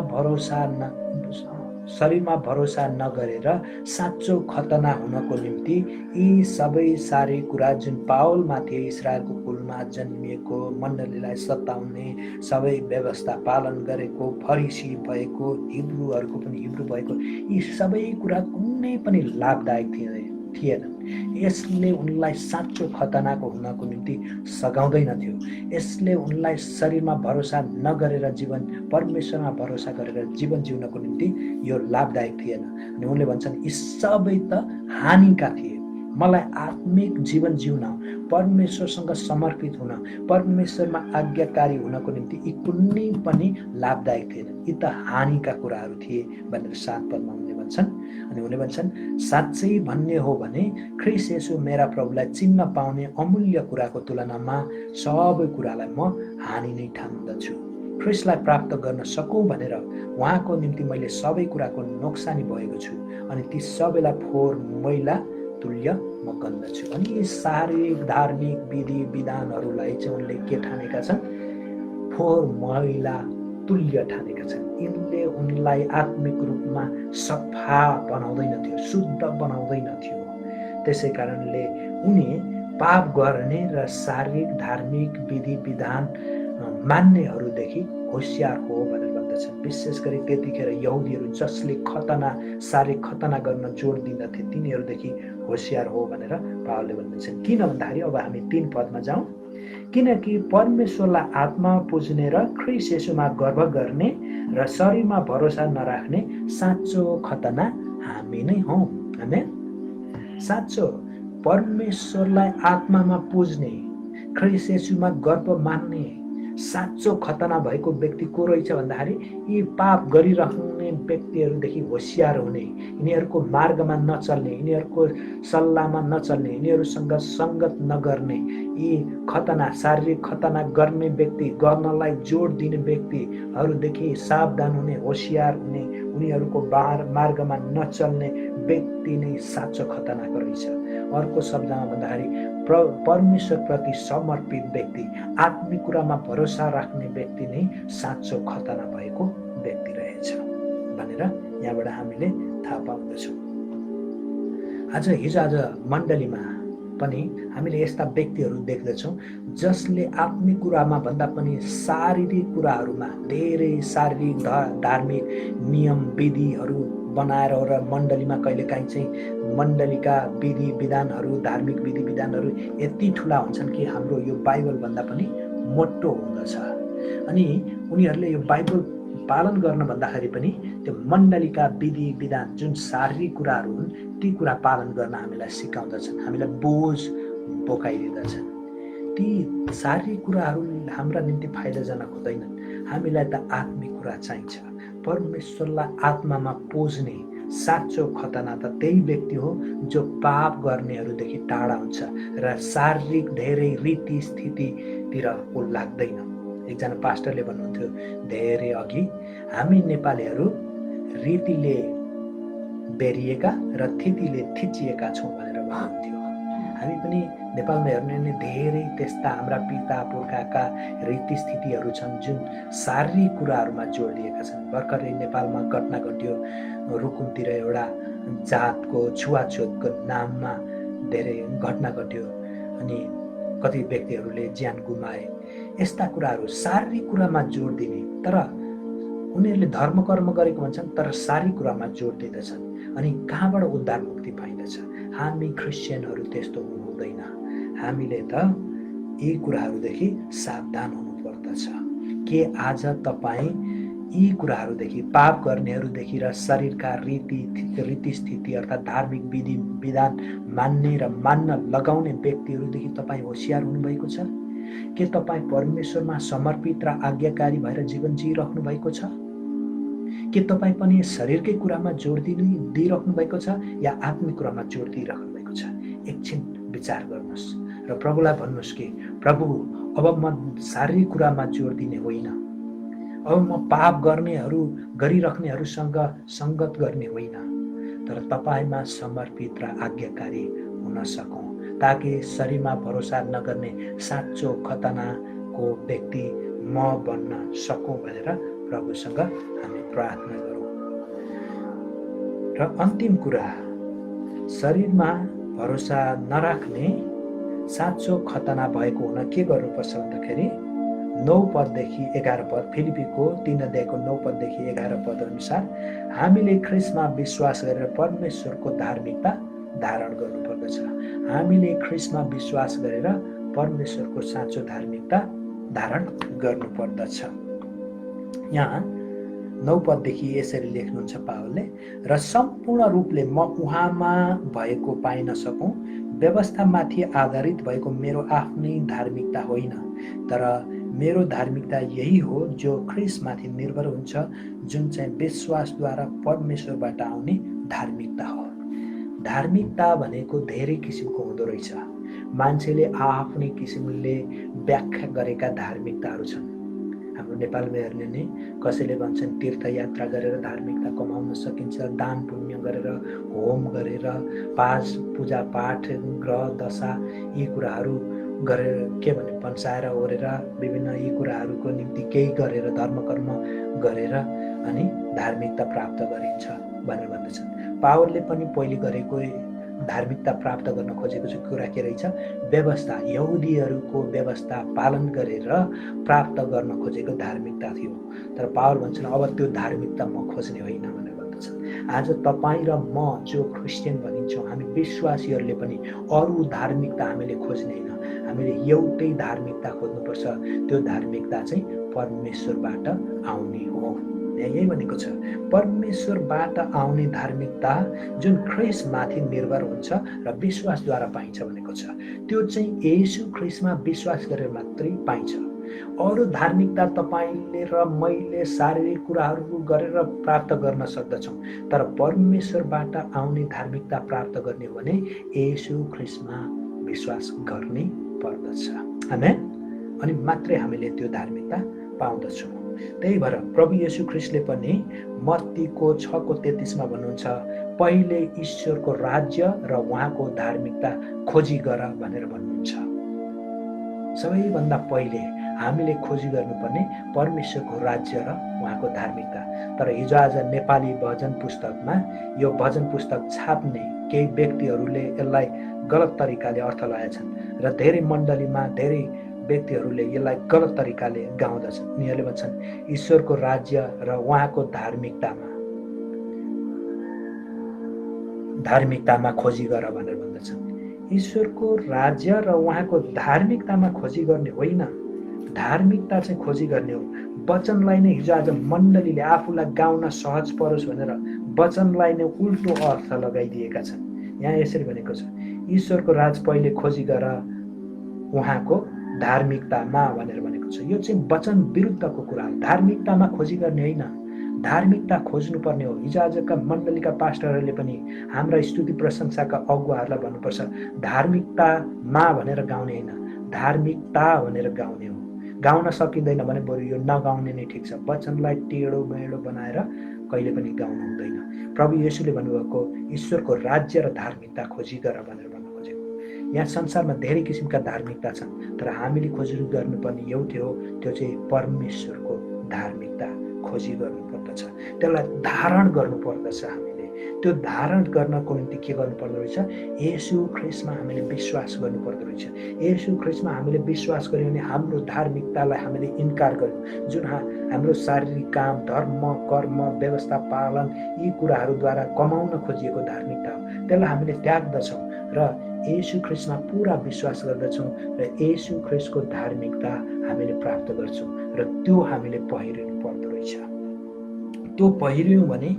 भरोसा नगरेर साँचो खतना हुनको निम्ति यी सबै सारे कुरा जुन पावलमा थिए, इस्रायलको कुलमा जन्मिएको, मण्डलीलाई सताउने, सबै व्यवस्था पालन गरेको, फरिसी भएको, हिब्रूहरूको पनि हिब्रू भएको, यी सबै कुरा कुनै पनि लाभदायक थिएन। यसले उनलाई साँचो खतनाको हुनको निम्ति सघाउँदैनथ्यो। यसले उनलाई शरीरमा भरोसा नगरेर जीवन, परमेश्वरमा भरोसा गरेर जीवन जिउनको निम्ति यो लाभदायक थिएन। अनि उनले भन्छन् यी सबै त हानिका थिए। मलाई आत्मिक जीवन जिउन, परमेश्वरसँग समर्पित हुन, परमेश्वरमा आज्ञाकारी हुनको निम्ति यी कुनै पनि लाभदायक थिएन, यी त हानिका कुराहरू थिए भनेर 7 पदमा उनले भन्छन्। अनि उनले भन्छन् साँच्चै भन्ने हो भने ख्रिस्ट येशू मेरा प्रभुलाई चिन्न पाउने अमूल्य कुराको तुलनामा सबै कुरालाई म हानि नै ठान्दछु। ख्रिस्टलाई प्राप्त गर्न सकौँ भनेर उहाँको निम्ति मैले सबै कुराको नोक्सानी भएको छु अनि ती सबैलाई फोहोर मैला तुल्य म गन्दछु। अनि यी शारीरिक धार्मिक विधि विधानहरूलाई चाहिँ उनले के ठानेका छन्? फोहोर मैला तुल्य ठानेका छन्। यिनले उनलाई आत्मिक रूपमा सफा बनाउँदैनथ्यो, शुद्ध बनाउँदैनथ्यो। त्यसै कारणले उनी पाप गर्ने र शारीरिक धार्मिक विधि विधान मान्नेहरूदेखि होसियार हो भनेर भन्दछन्। विशेष गरी त्यतिखेर यहुदीहरू जसले शारीरिक खतना गर्न जोड दिँदथे तिनीहरूदेखि होसियार हो भनेर पावलले भन्दछन्। किन भन्दाखेरि अब हामी 3 पदमा जाउँ। किनकि परमेश्वरलाई आत्मा पुज्ने र ख्रिस्ट येशूमा गर्व गर्ने र शरीरमा भरोसा नराख्ने साँचो खतना हामी नै हौँ। आमेन। साँचो परमेश्वरलाई आत्मामा पुज्ने, ख्रीष्ट येशूमा गर्व मान्ने साँचो खतना भएको व्यक्ति को रहेछ भन्दाखेरि यी पाप गरिरहने व्यक्तिहरूदेखि होसियार हुने, यिनीहरूको मार्गमा नचल्ने, यिनीहरूको सल्लाहमा नचल्ने, यिनीहरूसँग सङ्गत नगर्ने, यी खतना शारीरिक खतना गर्ने व्यक्ति, गर्नलाई जोड दिने व्यक्तिहरूदेखि सावधान हुने, होसियार हुने, उनीहरूको मार्गमा नचल्ने व्यक्ति नै साँचो खतनाको रहेछ। अर्को शब्दमा भन्दाखेरि परमेश्वरप्रति समर्पित व्यक्ति, आत्मिक कुरामा भरोसा राख्ने व्यक्ति नै साँचो खतना भएको व्यक्ति रहेछ भनेर यहाँबाट हामीले थाहा पाउँदछौँ। हिजो आज मण्डलीमा पनि हामीले यस्ता व्यक्तिहरू देख्दछौँ जसले आत्मिक कुरामा भन्दा पनि शारीरिक कुराहरूमा धेरै शारीरिक धार्मिक नियम विधिहरू बनाएर र मण्डलीमा कहिलेकाहीँ चाहिँ मण्डलीका विधि विधानहरू, धार्मिक विधि विधानहरू यति ठुला हुन्छन् कि हाम्रो यो बाइबलभन्दा पनि मोटो हुँदछ। अनि उनीहरूले यो बाइबल पालन गर्न भन्दाखेरि पनि त्यो मण्डलीका विधि विधान जुन शारीरिक कुराहरू हुन् ती कुरा पालन गर्न हामीलाई सिकाउँदछन्, हामीलाई बोझ बोकाइदिँदछन्। ती शारीरिक कुराहरू हाम्रा निम्ति फाइदाजनक हुँदैनन्। हामीलाई त आत्मिक कुरा चाहिन्छ। परमेश्वरलाई आत्मामा पुज्ने साँचो खतना त त्यही व्यक्ति हो जो पाप गर्नेहरूदेखि टाढा हुन्छ र शारीरिक धेरै रीति स्थितितिर ऊ लाग्दैन। एकजना पास्टरले भन्नुहुन्थ्यो धेरै अघि, हामी नेपालीहरू रीतिले बेरिएका र थितिले थिचिएका छौँ भनेर भन्नुहुन्थ्यो। हामी पनि नेपालमा हेर्ने भने धेरै त्यस्ता हाम्रा पिता पुर्खाका रीतिस्थितिहरू छन् जुन शारीरिक कुराहरूमा जोडिएका छन्। भर्खरै नेपालमा घटना घट्यो, रुकुमतिर एउटा जातको छुवाछुतको नाममा धेरै घटना घट्यो अनि कति व्यक्तिहरूले ज्यान गुमाए। यस्ता कुराहरू शारीरिक कुरामा जोड दिने, तर उनीहरूले धर्म कर्म गरेको भन्छन् तर शारीरिक कुरामा जोड दिँदछन्। अनि कहाँबाट उद्धार मुक्ति पाइँदछ? हामी क्रिस्चियनहरू त्यस्तो हुँदैन। हामीले त यी कुराहरूदेखि सावधान हुनुपर्दछ। के आज तपाईँ यी कुराहरूदेखि, पाप गर्नेहरूदेखि र शरीरका रीतिस्थिति अर्थात् धार्मिक विधि विधान मान्ने र मान्न लगाउने व्यक्तिहरूदेखि तपाईँ होसियार हुनुभएको छ? के तपाईँ परमेश्वरमा समर्पित र आज्ञाकारी भएर जीवन जिइराख्नु भएको छ? के तपाईँ पनि शरीरकै कुरामा जोड दिइराख्नु भएको छ या आत्मिक कुरामा जोड दिइराख्नु भएको छ? एकछिन विचार गर्नुहोस् र प्रभुलाई भन्नुहोस् कि प्रभु, अब म शारीरिक कुरामा जोड दिने होइन, अब म पाप गरिराख्नेहरूसँग सङ्गत गर्ने होइन, तर तपाईँमा समर्पित र आज्ञाकारी हुन सकौँ ताकि शरीरमा भरोसा नगर्ने साँचो खतनाको व्यक्ति म बन्न सकौँ भनेर प्रभुसँग हामी प्रार्थना गरौँ। र अन्तिम कुरा, शरीरमा भरोसा नराख्ने साँचो खतना भएको हुन के गर्नुपर्छ भन्दाखेरि 9 पददेखि 11 पद, फिलिपीको 3 अध्यायको 9 पददेखि 11 पद अनुसार हामीले ख्रीष्टमा विश्वास गरेर परमेश्वरको धार्मिकता धारण गर्नुपर्दछ। हामीले ख्रीष्टमा विश्वास गरेर परमेश्वरको साँचो धार्मिकता धारण गर्नुपर्दछ। यहाँ 9 पददेखि यसरी लेख्नुहुन्छ पावलले, र सम्पूर्ण रूपले म उहाँमा भएको पाइन सकौँ। व्यवस्थामाथि आधारित भएको मेरो आफ्नै धार्मिकता होइन, तर मेरो धार्मिकता यही हो जो ख्रीष्टमाथि निर्भर हुन्छ, जुन चाहिँ विश्वासद्वारा परमेश्वरबाट आउने धार्मिकता हो। धार्मिकता भनेको धेरै किसिमको हुँदो रहेछ। मान्छेले आफ्नै किसिमले व्याख्या गरेका धार्मिकताहरू छन्। हाम्रो नेपालमा हेर्ने नै कसैले भन्छन् तीर्थयात्रा गरेर धार्मिकता कमाउन सकिन्छ, दान पुण्य गरेर, होम गरेर, पूजा पाठ, ग्रह दशा यी कुराहरू गरेर के भने पन्साएर ओरेर विभिन्न यी कुराहरूको निम्ति केही गरेर धर्म कर्म गरेर अनि धार्मिकता प्राप्त गरिन्छ भनेर भन्दछन्। पावलले पनि पहिले गरेको धार्मिकता प्राप्त गर्न खोजेको कुरा के रहेछ? व्यवस्था, यहुदीहरूको व्यवस्था पालन गरेर प्राप्त गर्न खोजेको धार्मिकता थियो। तर पावल भन्छन् अब त्यो धार्मिकता म खोज्ने होइन भनेर भन्दछन्। आज तपाईँ र म जो क्रिस्चियन भनिन्छौँ, हामी विश्वासीहरूले पनि अरू धार्मिकता हामीले खोज्ने होइन, हामीले एउटै धार्मिकता खोज्नुपर्छ। त्यो धार्मिकता चाहिँ परमेश्वरबाट आउने हो। यहाँ यही भनेको छ, परमेश्वरबाट आउने धार्मिकता जुन ख्रीष्टमाथि निर्भर हुन्छ र विश्वासद्वारा पाइन्छ भनेको छ, त्यो चाहिँ येशू ख्रीष्टमा विश्वास गरेर मात्रै पाइन्छ। अरू धार्मिकता तपाईँले र मैले शारीरिक कुराहरू गरेर प्राप्त गर्न सक्दछौँ, तर परमेश्वरबाट आउने धार्मिकता प्राप्त गर्ने हो भने येशू ख्रीष्टमा विश्वास गर्नै पर्दछ। आमेन। अनि मात्रै हामीले त्यो धार्मिकता पाउँदछौँ। त्यही भएर प्रभु येशू ख्रीष्टले पनि मत्तीको 6:33 भन्नुहुन्छ, पहिले ईश्वरको राज्य र उहाँको धार्मिकता खोजी गर भनेर भन्नुहुन्छ। सबैभन्दा पहिले हामीले खोजी गर्नुपर्ने परमेश्वरको राज्य र उहाँको धार्मिकता। तर हिजो आज नेपाली भजन पुस्तकमा यो भजन पुस्तक छाप्ने केही व्यक्तिहरूले यसलाई गलत तरिकाले अर्थ लगाएछन् र धेरै मण्डलीमा धेरै व्यक्तिहरूले यसलाई गलत तरिकाले गाउँदछन्। उनीहरूले भन्छन् ईश्वरको राज्य र उहाँको धार्मिकतामा खोजी गर भनेर भन्दछन्। ईश्वरको राज्य र उहाँको धार्मिकतामा खोजी गर्ने होइन, धार्मिकता चाहिँ खोजी गर्ने हो। वचनलाई नै हिजो आज मण्डलीले आफूलाई गाउन सहज परोस् भनेर वचनलाई नै उल्टो अर्थ लगाइदिएका छन्। यहाँ यसरी भनेको छ, ईश्वरको राज पहिले खोजी गर उहाँको धार्मिकतामा भनेर भनेको छ। यो चाहिँ वचन विरुद्धको कुरा हो। धार्मिकतामा खोजी गर्ने होइन, धार्मिकता खोज्नुपर्ने हो। हिजो आजका मण्डलीका पास्टरहरूले पनि हाम्रा स्तुति प्रशंसाका अगुवाहरूलाई भन्नुपर्छ, धार्मिकतामा भनेर गाउने होइन, धार्मिकता भनेर गाउने हो। गाउन सकिँदैन भने बरु यो नगाउने नै ठिक छ। वचनलाई टेढो मेढो बनाएर कहिले पनि गाउनु हुँदैन। प्रभु येशूले भन्नुभएको ईश्वरको राज्य र धार्मिकता खोजी गर भनेर भन्नु खोजेको। यहाँ संसारमा धेरै किसिमका धार्मिकता छन्, तर हामीले खोजी गर्नुपर्ने एउटै हो, त्यो चाहिँ परमेश्वरको धार्मिकता खोजी गर्नुपर्दछ। त्यसलाई धारण गर्नुपर्दछ। हामीले त्यो धारण गर्नको निम्ति के गर्नुपर्दो रहेछ? येशू ख्रीष्टमा हामीले विश्वास गर्नुपर्दो रहेछ। येशू ख्रीष्टमा हामीले विश्वास गर्यौँ भने हाम्रो धार्मिकतालाई हामीले इन्कार गर्यौँ, जुन हाम्रो शारीरिक काम, धर्म, कर्म, व्यवस्था पालन यी कुराहरूद्वारा कमाउन खोजिएको धार्मिकता हो, त्यसलाई हामीले त्याग्दछौँ र येशू ख्रीष्टमा पुरा विश्वास गर्दछौँ र येशू ख्रीष्टको धार्मिकता हामीले प्राप्त गर्छौँ र त्यो हामीले पहिरिनु पर्दो रहेछ। त्यो पहिर्यौँ भने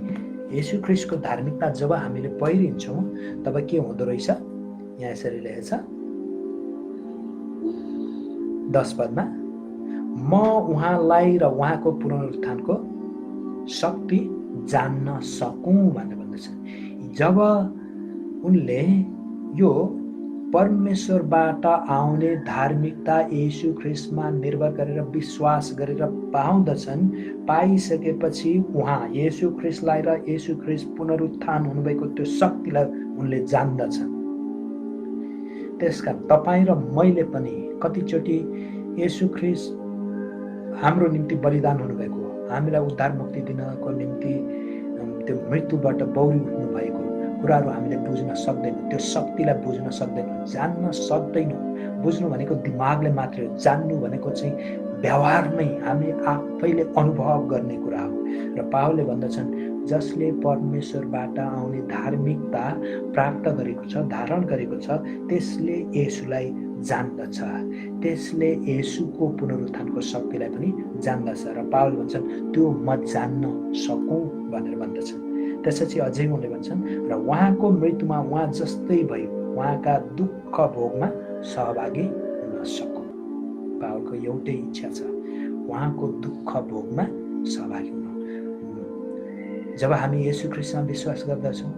येशू ख्रीष्टको धार्मिकता जब हामीले पहिरिन्छौँ तब के हुँदो रहेछ? यहाँ यसरी लेखेको छ 10 पदमा, म उहाँलाई र उहाँको पुनरुत्थानको शक्ति जान्न सकौँ भनेर भन्दछन्। जब उनले यो परमेश्वरबाट आउने धार्मिकता येशू ख्रीष्टमा निर्भर गरेर विश्वास गरेर पाउँदछन्, पाइसकेपछि उहाँ येशू ख्रीष्टलाई र येशू ख्रीष्ट पुनरुत्थान हुनुभएको त्यो शक्तिलाई उनले जान्दछन्। त्यसकारण तपाईँ र मैले पनि कतिचोटि येशू ख्रीष्ट हाम्रो निम्ति बलिदान हुनुभएको हो, हामीलाई उद्धार मुक्ति दिनको निम्ति त्यो मृत्युबाट बौरी उठ्नु भएको कुराहरू हामीले बुझ्न सक्दैनौँ, त्यो शक्तिलाई बुझ्न सक्दैनौँ, जान्न सक्दैनौँ। बुझ्नु भनेको दिमागले मात्रै हो, जान्नु भनेको चाहिँ व्यवहारमै हामी आफैले अनुभव गर्ने कुरा हो। र पावलले भन्दछन्, जसले परमेश्वरबाट आउने धार्मिकता प्राप्त गरेको छ, धारण गरेको छ, त्यसले येशूलाई जान्दछ, त्यसले येशूको पुनरुत्थानको शक्तिलाई पनि जान्दछ। र पावल भन्छन् त्यो म जान्न सकौँ भनेर भन्दछन्। त्यसपछि अझै उनले भन्छन्, र उहाँको मृत्युमा उहाँ जस्तै भई उहाँका दुःख भोगमा सहभागी हुन सकौँ। पावलको एउटै इच्छा छ, उहाँको दुःख भोगमा सहभागी हुन। जब हामी येशू ख्रीष्टमा विश्वास गर्दछौँ,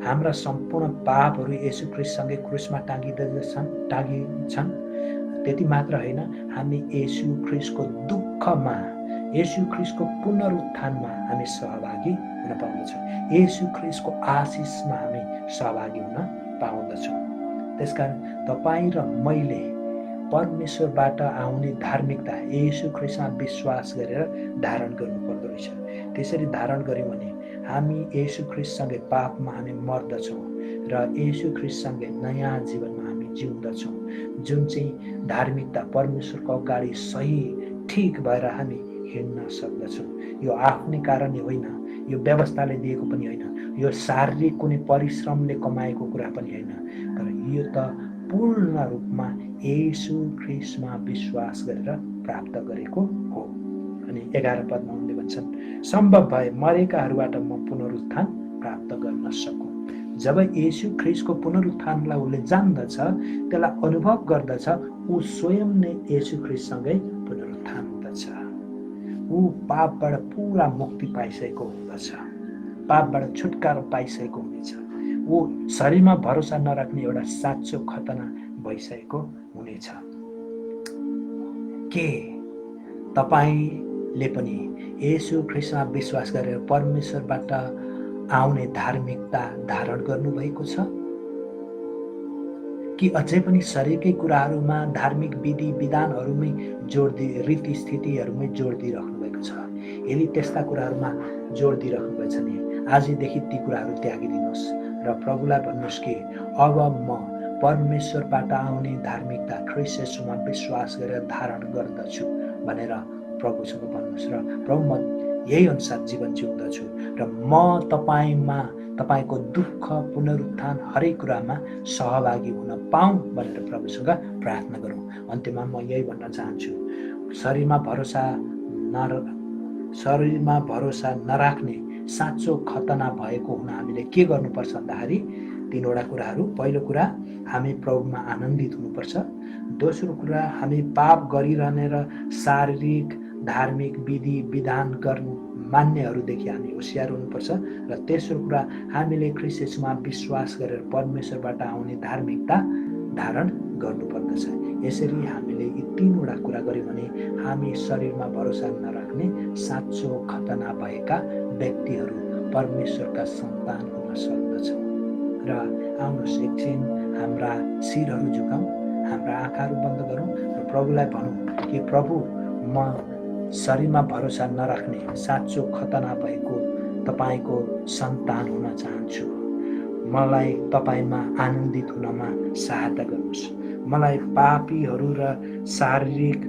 हाम्रा सम्पूर्ण पापहरू येशू ख्रीष्टसँगै क्रुसमा टाँगिन्छन्। त्यति मात्र होइन, हामी येशू ख्रीष्टको दुःखमा, येशू ख्रीष्टको पुनरुत्थानमा हामी सहभागी हुन पाउँदछौँ। येशू ख्रीष्टको आशिषमा हामी सहभागी हुन पाउँदछौँ। त्यसकारण तपाईँ र मैले परमेश्वरबाट आउने धार्मिकता येशू ख्रीष्टमा विश्वास गरेर धारण गर्नुपर्दो रहेछ। त्यसरी धारण गऱ्यौँ भने हामी येशू ख्रीष्टसँगै पापमा हामी मर्दछौँ र येशू ख्रीष्टसँगै नयाँ जीवनमा हामी जिउँदछौँ, जुन चाहिँ धार्मिकता परमेश्वरको अगाडि सही ठिक भएर हामी हिँड्न सक्दछौँ। यो आफ्नै कारणले होइन, यो व्यवस्थाले दिएको पनि होइन, यो शारीरिक कुनै परिश्रमले कमाएको कुरा पनि होइन, तर यो त पूर्ण रूपमा येशू ख्रीष्टमा विश्वास गरेर प्राप्त गरेको हो। अनि 11 पदमा उनले भन्छन्, सम्भव भए मरेकाहरूबाट म पुनरुत्थान प्राप्त गर्न सकौँ। जब येशू ख्रीष्टको पुनरुत्थानलाई उसले जान्दछ, त्यसलाई अनुभव गर्दछ, ऊ स्वयं नै येशू ख्रीष्टसँगै पुनरुत्थान हुँदछ। ऊ पापबाट पुरा मुक्ति पाइसकेको हुँदछ, पापबाट छुटकारा पाइसकेको हुनेछ। ऊ शरीरमा भरोसा नराख्ने एउटा साँचो खतना भइसकेको हुनेछ। के तपाईले पनि येशू ख्रीष्टमा विश्वास गरेर परमेश्वरबाट आउने धार्मिकता धारण गर्नुभएको छ? कि अझै पनि शरीरकै कुराहरूमा, धार्मिक विधि विधानहरूमै जोड दिए, रीति स्थितिहरूमै जोड दिइराख्नु भएको छ? यदि त्यस्ता कुराहरूमा जोड दिइराख्नु भएको छ भने आजदेखि ती कुराहरू त्यागिदिनुहोस् र प्रभुलाई भन्नुहोस् कि अब म परमेश्वरबाट आउने धार्मिकता ख्रीष्ट येशूमा विश्वास गरेर धारण गर्दछु भनेर प्रभुसँग भन्नुहोस् र प्रभु म यही अनुसार जीवन जिउँदछु र म तपाईमा तपाईको दुःख पुनरुत्थान हरेक कुरामा सहभागी हुन पाऊँ भनेर प्रभुसँग प्रार्थना गरौँ। अन्त्यमा म यही भन्न चाहन्छु, शरीरमा भरोसा नराख्ने साँचो खतना भएको हुन हामीले के गर्नुपर्छ भन्दाखेरि 3 वटा कुराहरू। पहिलो कुरा, हामी प्रभुमा आनन्दित हुनुपर्छ। दोस्रो कुरा, हामी पाप गरिरहने र शारीरिक धार्मिक विधि विधान मान्नेहरूदेखि हामी होशियार हुनुपर्छ। र तेस्रो कुरा, हामीले ख्रीष्ट येशूमा विश्वास गरेर परमेश्वरबाट आउने धार्मिकता धारण गर्नुपर्दछ। यसरी हामीले यी 3 वटा कुरा गर्यौँ भने हामी शरीरमा भरोसा नराख्ने साँचो खतना भएका व्यक्तिहरू परमेश्वरका सन्तान हुन सक्दछौँ। र आउनुहोस् एकछिन हाम्रा शिरहरू झुकाउँ, हाम्रा आँखाहरू बन्द गरौँ र प्रभुलाई भनौँ कि प्रभु, म शरीरमा भरोसा नराख्ने साँचो खतना भएको तपाईको सन्तान हुन चाहन्छु। मलाई तपाईमा आनन्दित हुनमा सहायता गर्नुहोस्। मलाई पापीहरू र शारीरिक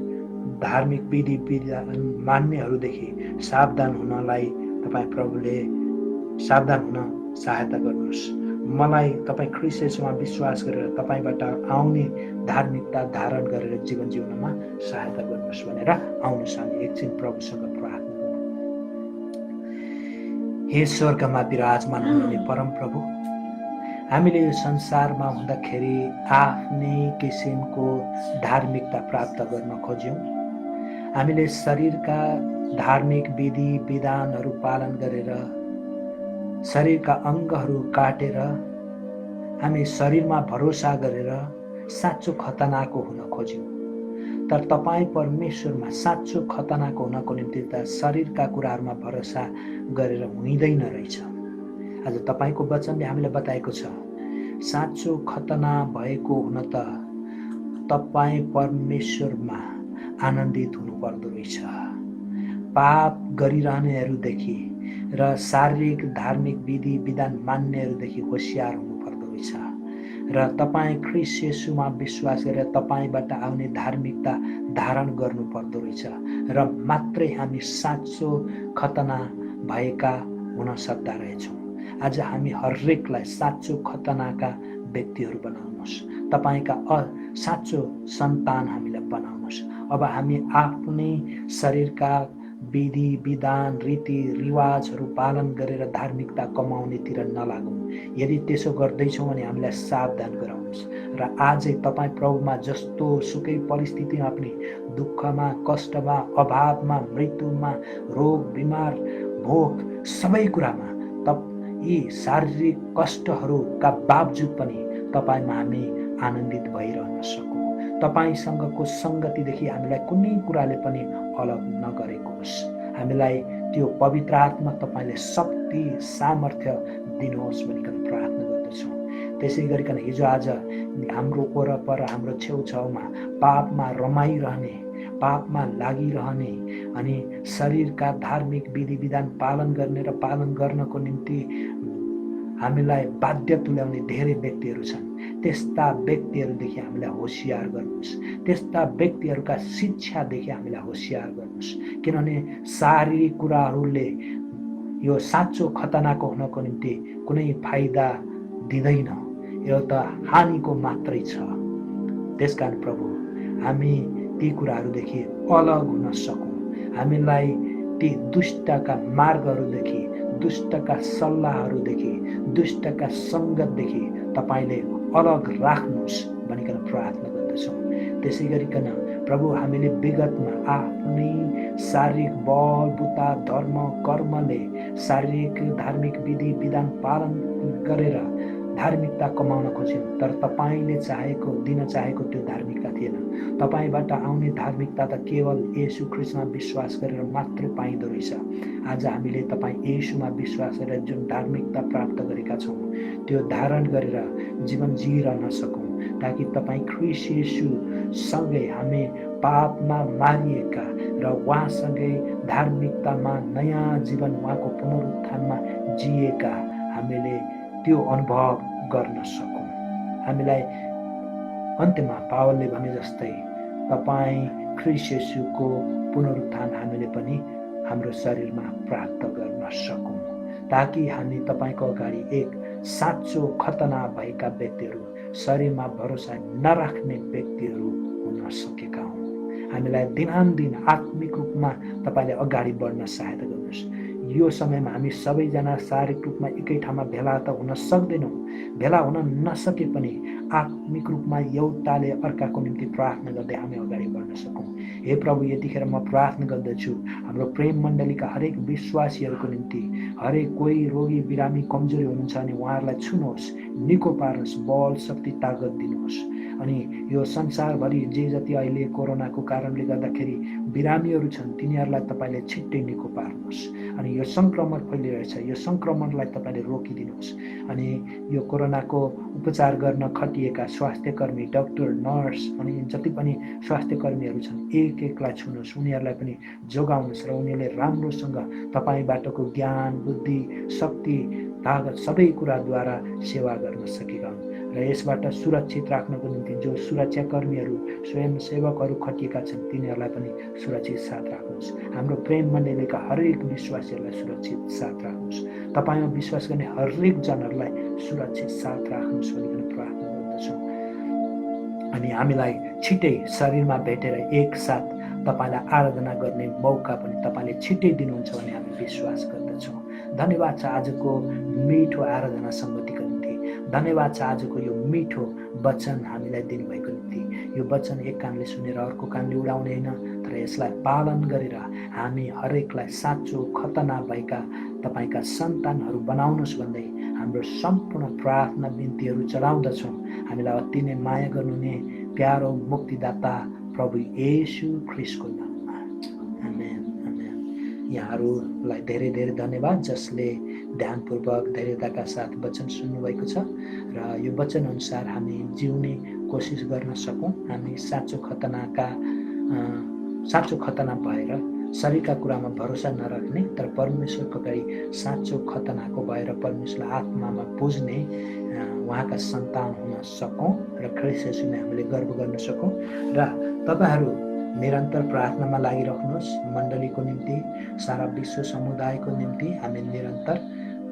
धार्मिक विधि विधान मान्नेहरूदेखि सावधान हुनलाई तपाईँ प्रभुले सावधान हुन सहायता गर्नुहोस्। मलाई तपाईँ ख्रीष्ट येशूमा विश्वास गरेर तपाईबाट आउने धार्मिकता धारण गरेर जीवन जिउनमा सहायता गर्नुहोस् भनेर आउनुहोस् हामी एकछिन प्रभुसँग प्रार्थना गरौँ। हे स्वर्गमा विराजमान हुनुहुने परम प्रभु, हामीले यो संसारमा हुँदाखेरि आफ्नै किसिमको धार्मिकता प्राप्त गर्न खोज्यौँ। हामीले शरीरका धार्मिक विधि विधानहरू पालन गरेर शरीरका अङ्गहरू काटेर हामी शरीरमा भरोसा गरेर साँचो खतनाको हुन खोज्यौँ। तर तपाईँ परमेश्वरमा साँचो खतनाको हुनको निम्ति त शरीरका कुराहरूमा भरोसा गरेर हुँदैन रहेछ। आज तपाईको वचनले हामीलाई बताएको छ, साँचो खतना भएको हुन त तपाईँ परमेश्वरमा आनन्दित हुनुपर्दो रहेछ। पाप गरिरहनेहरूदेखि र शारीरिक धार्मिक विधि विधान मान्नेहरूदेखि होशियार हुनुपर्दो रहेछ र तपाईँ ख्रीष्ट येशूमा विश्वास गरेर तपाईबाट आउने धार्मिकता धारण गर्नुपर्दो रहेछ र मात्रै हामी साँचो खतना भएका हुन सक्दा रहेछौँ। आज हामी हरेकलाई साँचो खतनाका व्यक्तिहरू बनाउनुहोस्। तपाईका साँचो सन्तान हामीलाई बनाउनुहोस्। अब हामी आफ्नै शरीरका विधि विधान रीति रिवाजहरू पालन गरेर धार्मिकता कमाउनेतिर नलागौँ। यदि त्यसो गर्दैछौँ भने हामीलाई सावधान गराउनुहोस् र आजै तपाईँ प्रभुमा जस्तो सुकै परिस्थितिमा पनि दुःखमा, कष्टमा, अभावमा, मृत्युमा, रोग बिमार भोग सबै कुरामा यी शारीरिक कष्टहरूका बावजुद पनि तपाईमा हामी आनन्दित भइरहन सकौँ। तपाईसँगको सङ्गतिदेखि हामीलाई कुनै कुराले पनि अलग नगरेको होस्। हामीलाई त्यो पवित्र आत्मा तपाईले शक्ति सामर्थ्य दिनुहोस् भनिकन प्रार्थना गर्दछौँ। त्यसै गरिकन हिजो आज हाम्रो वरपर हाम्रो छेउछाउमा पापमा रमाइरहने, पापमा लागिरहने अनि शरीरका धार्मिक विधि विधान पालन गर्ने र पालन गर्नको निम्ति हामीलाई बाध्य तुल्याउने धेरै व्यक्तिहरू छन्। त्यस्ता व्यक्तिहरूदेखि हामीलाई होशियार गर्नुहोस्। त्यस्ता व्यक्तिहरूका शिक्षादेखि हामीलाई होशियार गर्नुहोस्। किनभने शारीरिक कुराहरूले यो साँचो खतनाको हुनको निम्ति कुनै फाइदा दिँदैन, यो त हानिको मात्रै छ। त्यसकारण प्रभु, हामी ती कुराहरूदेखि अलग हुन सकौँ। हामीलाई ती दुष्टका मार्गहरूदेखि, दुष्टका सल्लाहहरूदेखि, दुष्टका सङ्गतदेखि तपाईँले अलग राख्नुहोस् भनिकन प्रार्थना गर्दछौँ। त्यसै गरिकन प्रभु हामीले विगतमा आफ्नै शारीरिक बल बुता धर्म कर्मले शारीरिक धार्मिक विधि विधान पालन गरेर धार्मिकता कमाउन खोज्यौँ, तर तपाईँले चाहेको दिन चाहेको त्यो धार्मिकता थिएन। तपाईँबाट आउने धार्मिकता त केवल येशू ख्रीष्टमा विश्वास गरेर मात्रै पाइँदो रहेछ। आज हामीले तपाईँ येशूमा विश्वास गरेर जुन धार्मिकता प्राप्त गरेका छौँ त्यो धारण गरेर जीवन जिइरहन सकौँ, ताकि तपाईँ ख्रीष्ट येशूसँगै हामी पापमा मारिएका र उहाँसँगै धार्मिकतामा नयाँ जीवन उहाँको पुनरुत्थानमा जिएका हामीले त्यो अनुभव गर्न सकौँ। हामीलाई अन्त्यमा पावलले भने जस्तै तपाईँ ख्रीष्ट येशूको पुनरुत्थान हामीले पनि हाम्रो शरीरमा प्राप्त गर्न सकौँ, ताकि हामी तपाईँको अगाडि एक साँचो खतना भएका व्यक्तिहरू, शरीरमा भरोसा नराख्ने व्यक्तिहरू हुन सकेका हौँ। हामीलाई दिनानुदिन आत्मिक रूपमा तपाईँले अगाडि बढ्न सहायता गर्नुहोस्। यो समयमा हामी सबैजना शारीरिक रूपमा एकै ठाउँमा भेला त हुन सक्दैनौँ, भेला हुन नसके पनि आत्मिक रूपमा एउटाले अर्काको निम्ति प्रार्थना गर्दै हामी अगाडि बढ्न सकौँ। हे प्रभु, यतिखेर म प्रार्थना गर्दछु हाम्रो प्रेम मण्डलीका हरेक विश्वासीहरूको निम्ति, हरेक कोही रोगी बिरामी कमजोरी हुनुहुन्छ अनि उहाँहरूलाई छुनुहोस्, निको पार्नुहोस्, बल शक्ति तागत दिनुहोस्। अनि यो संसारभरि जे जति अहिले कोरोनाको कारणले गर्दाखेरि बिरामीहरू छन् तिनीहरूलाई तपाईँले छिट्टै निको पार्नुहोस्। अनि यो सङ्क्रमण फैलिरहेछ, यो सङ्क्रमणलाई तपाईँले रोकिदिनुहोस्। अनि यो कोरोनाको उपचार गर्न खटिएका स्वास्थ्यकर्मी, डाक्टर, नर्स अनि जति पनि स्वास्थ्यकर्मीहरू छन् एक एकलाई छुनुहोस्, उनीहरूलाई पनि जोगाउनुहोस् र उनीहरूले राम्रोसँग तपाईँबाटको ज्ञान बुद्धि शक्ति तागत सबै कुराद्वारा सेवा गर्न सकेका हुन्। र यसबाट सुरक्षित राख्नको निम्ति जो सुरक्षाकर्मीहरू स्वयंसेवकहरू खटिएका छन् तिनीहरूलाई पनि सुरक्षित साथ राख्नुहोस्। हाम्रो प्रेम मण्डलीका हरेक विश्वासीहरूलाई सुरक्षित साथ राख्नुहोस्। तपाईँमा विश्वास गर्ने हरेक जनहरूलाई सुरक्षित साथ राख्नुहोस् भनिकन प्रार्थना गर्दछौँ। अनि हामीलाई छिट्टै शरीरमा भेटेर एकसाथ तपाईँलाई आराधना गर्ने मौका पनि तपाईँले छिट्टै दिनुहुन्छ भन्ने हामी विश्वास गर्दछौँ। धन्यवाद छ आजको मिठो आराधना सङ्गतिको निम्ति। धन्यवाद छ आजको यो मिठो वचन हामीलाई दिनुभएको निम्ति। यो वचन एक कानले सुनेर अर्को कानले उडाउने होइन, तर यसलाई पालन गरेर हामी हरेकलाई साँचो खतना भएका तपाईँका सन्तानहरू बनाउनुहोस् भन्दै हाम्रो सम्पूर्ण प्रार्थना बिन्तीहरू चढाउँदछौँ। हामीलाई अति नै माया गर्नुहुने प्यारो मुक्तिदाता प्रभु येशू ख्रीष्टको नाममा, आमेन आमेन। यहाँहरूलाई धेरै धेरै धन्यवाद जसले ध्यानपूर्वक धैर्यताका साथ वचन सुन्नुभएको छ र यो वचन अनुसार हामी जिउने कोसिस गर्न सकौँ। हामी साँचो खतना भएर शरीरका कुरामा भरोसा नराख्ने तर परमेश्वरको अगाडि साँचो खतनाको भएर परमेश्वरलाई आत्मामा बुझ्ने उहाँका सन्तान हुन सकौँ र ख्रीष्ट येशूमा हामीले गर्व गर्न सकौँ। र तपाईँहरू निरन्तर प्रार्थनामा लागिराख्नुहोस्। मण्डलीको निम्ति, सारा विश्व समुदायको निम्ति हामी निरन्तर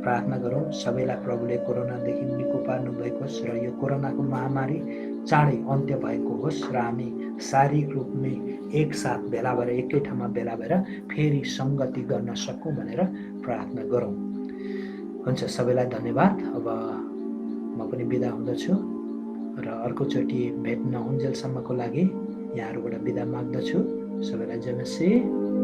प्रार्थना गरौँ। सबैलाई प्रभुले कोरोनादेखि निको पार्नु भएको होस् र यो कोरोनाको महामारी चाँडै अन्त्य भएको होस् र हामी शारीरिक रूपमै एकसाथ भेला भएर एकै ठाउँमा भेला भएर फेरि सङ्गति गर्न सकौँ भनेर प्रार्थना गरौँ। हुन्छ, सबैलाई धन्यवाद। अब म पनि बिदा हुँदछु र अर्कोचोटि भेट नहुन्जेलसम्मको लागि यहाँहरूबाट बिदा माग्दछु। सबैलाई जय मसीह।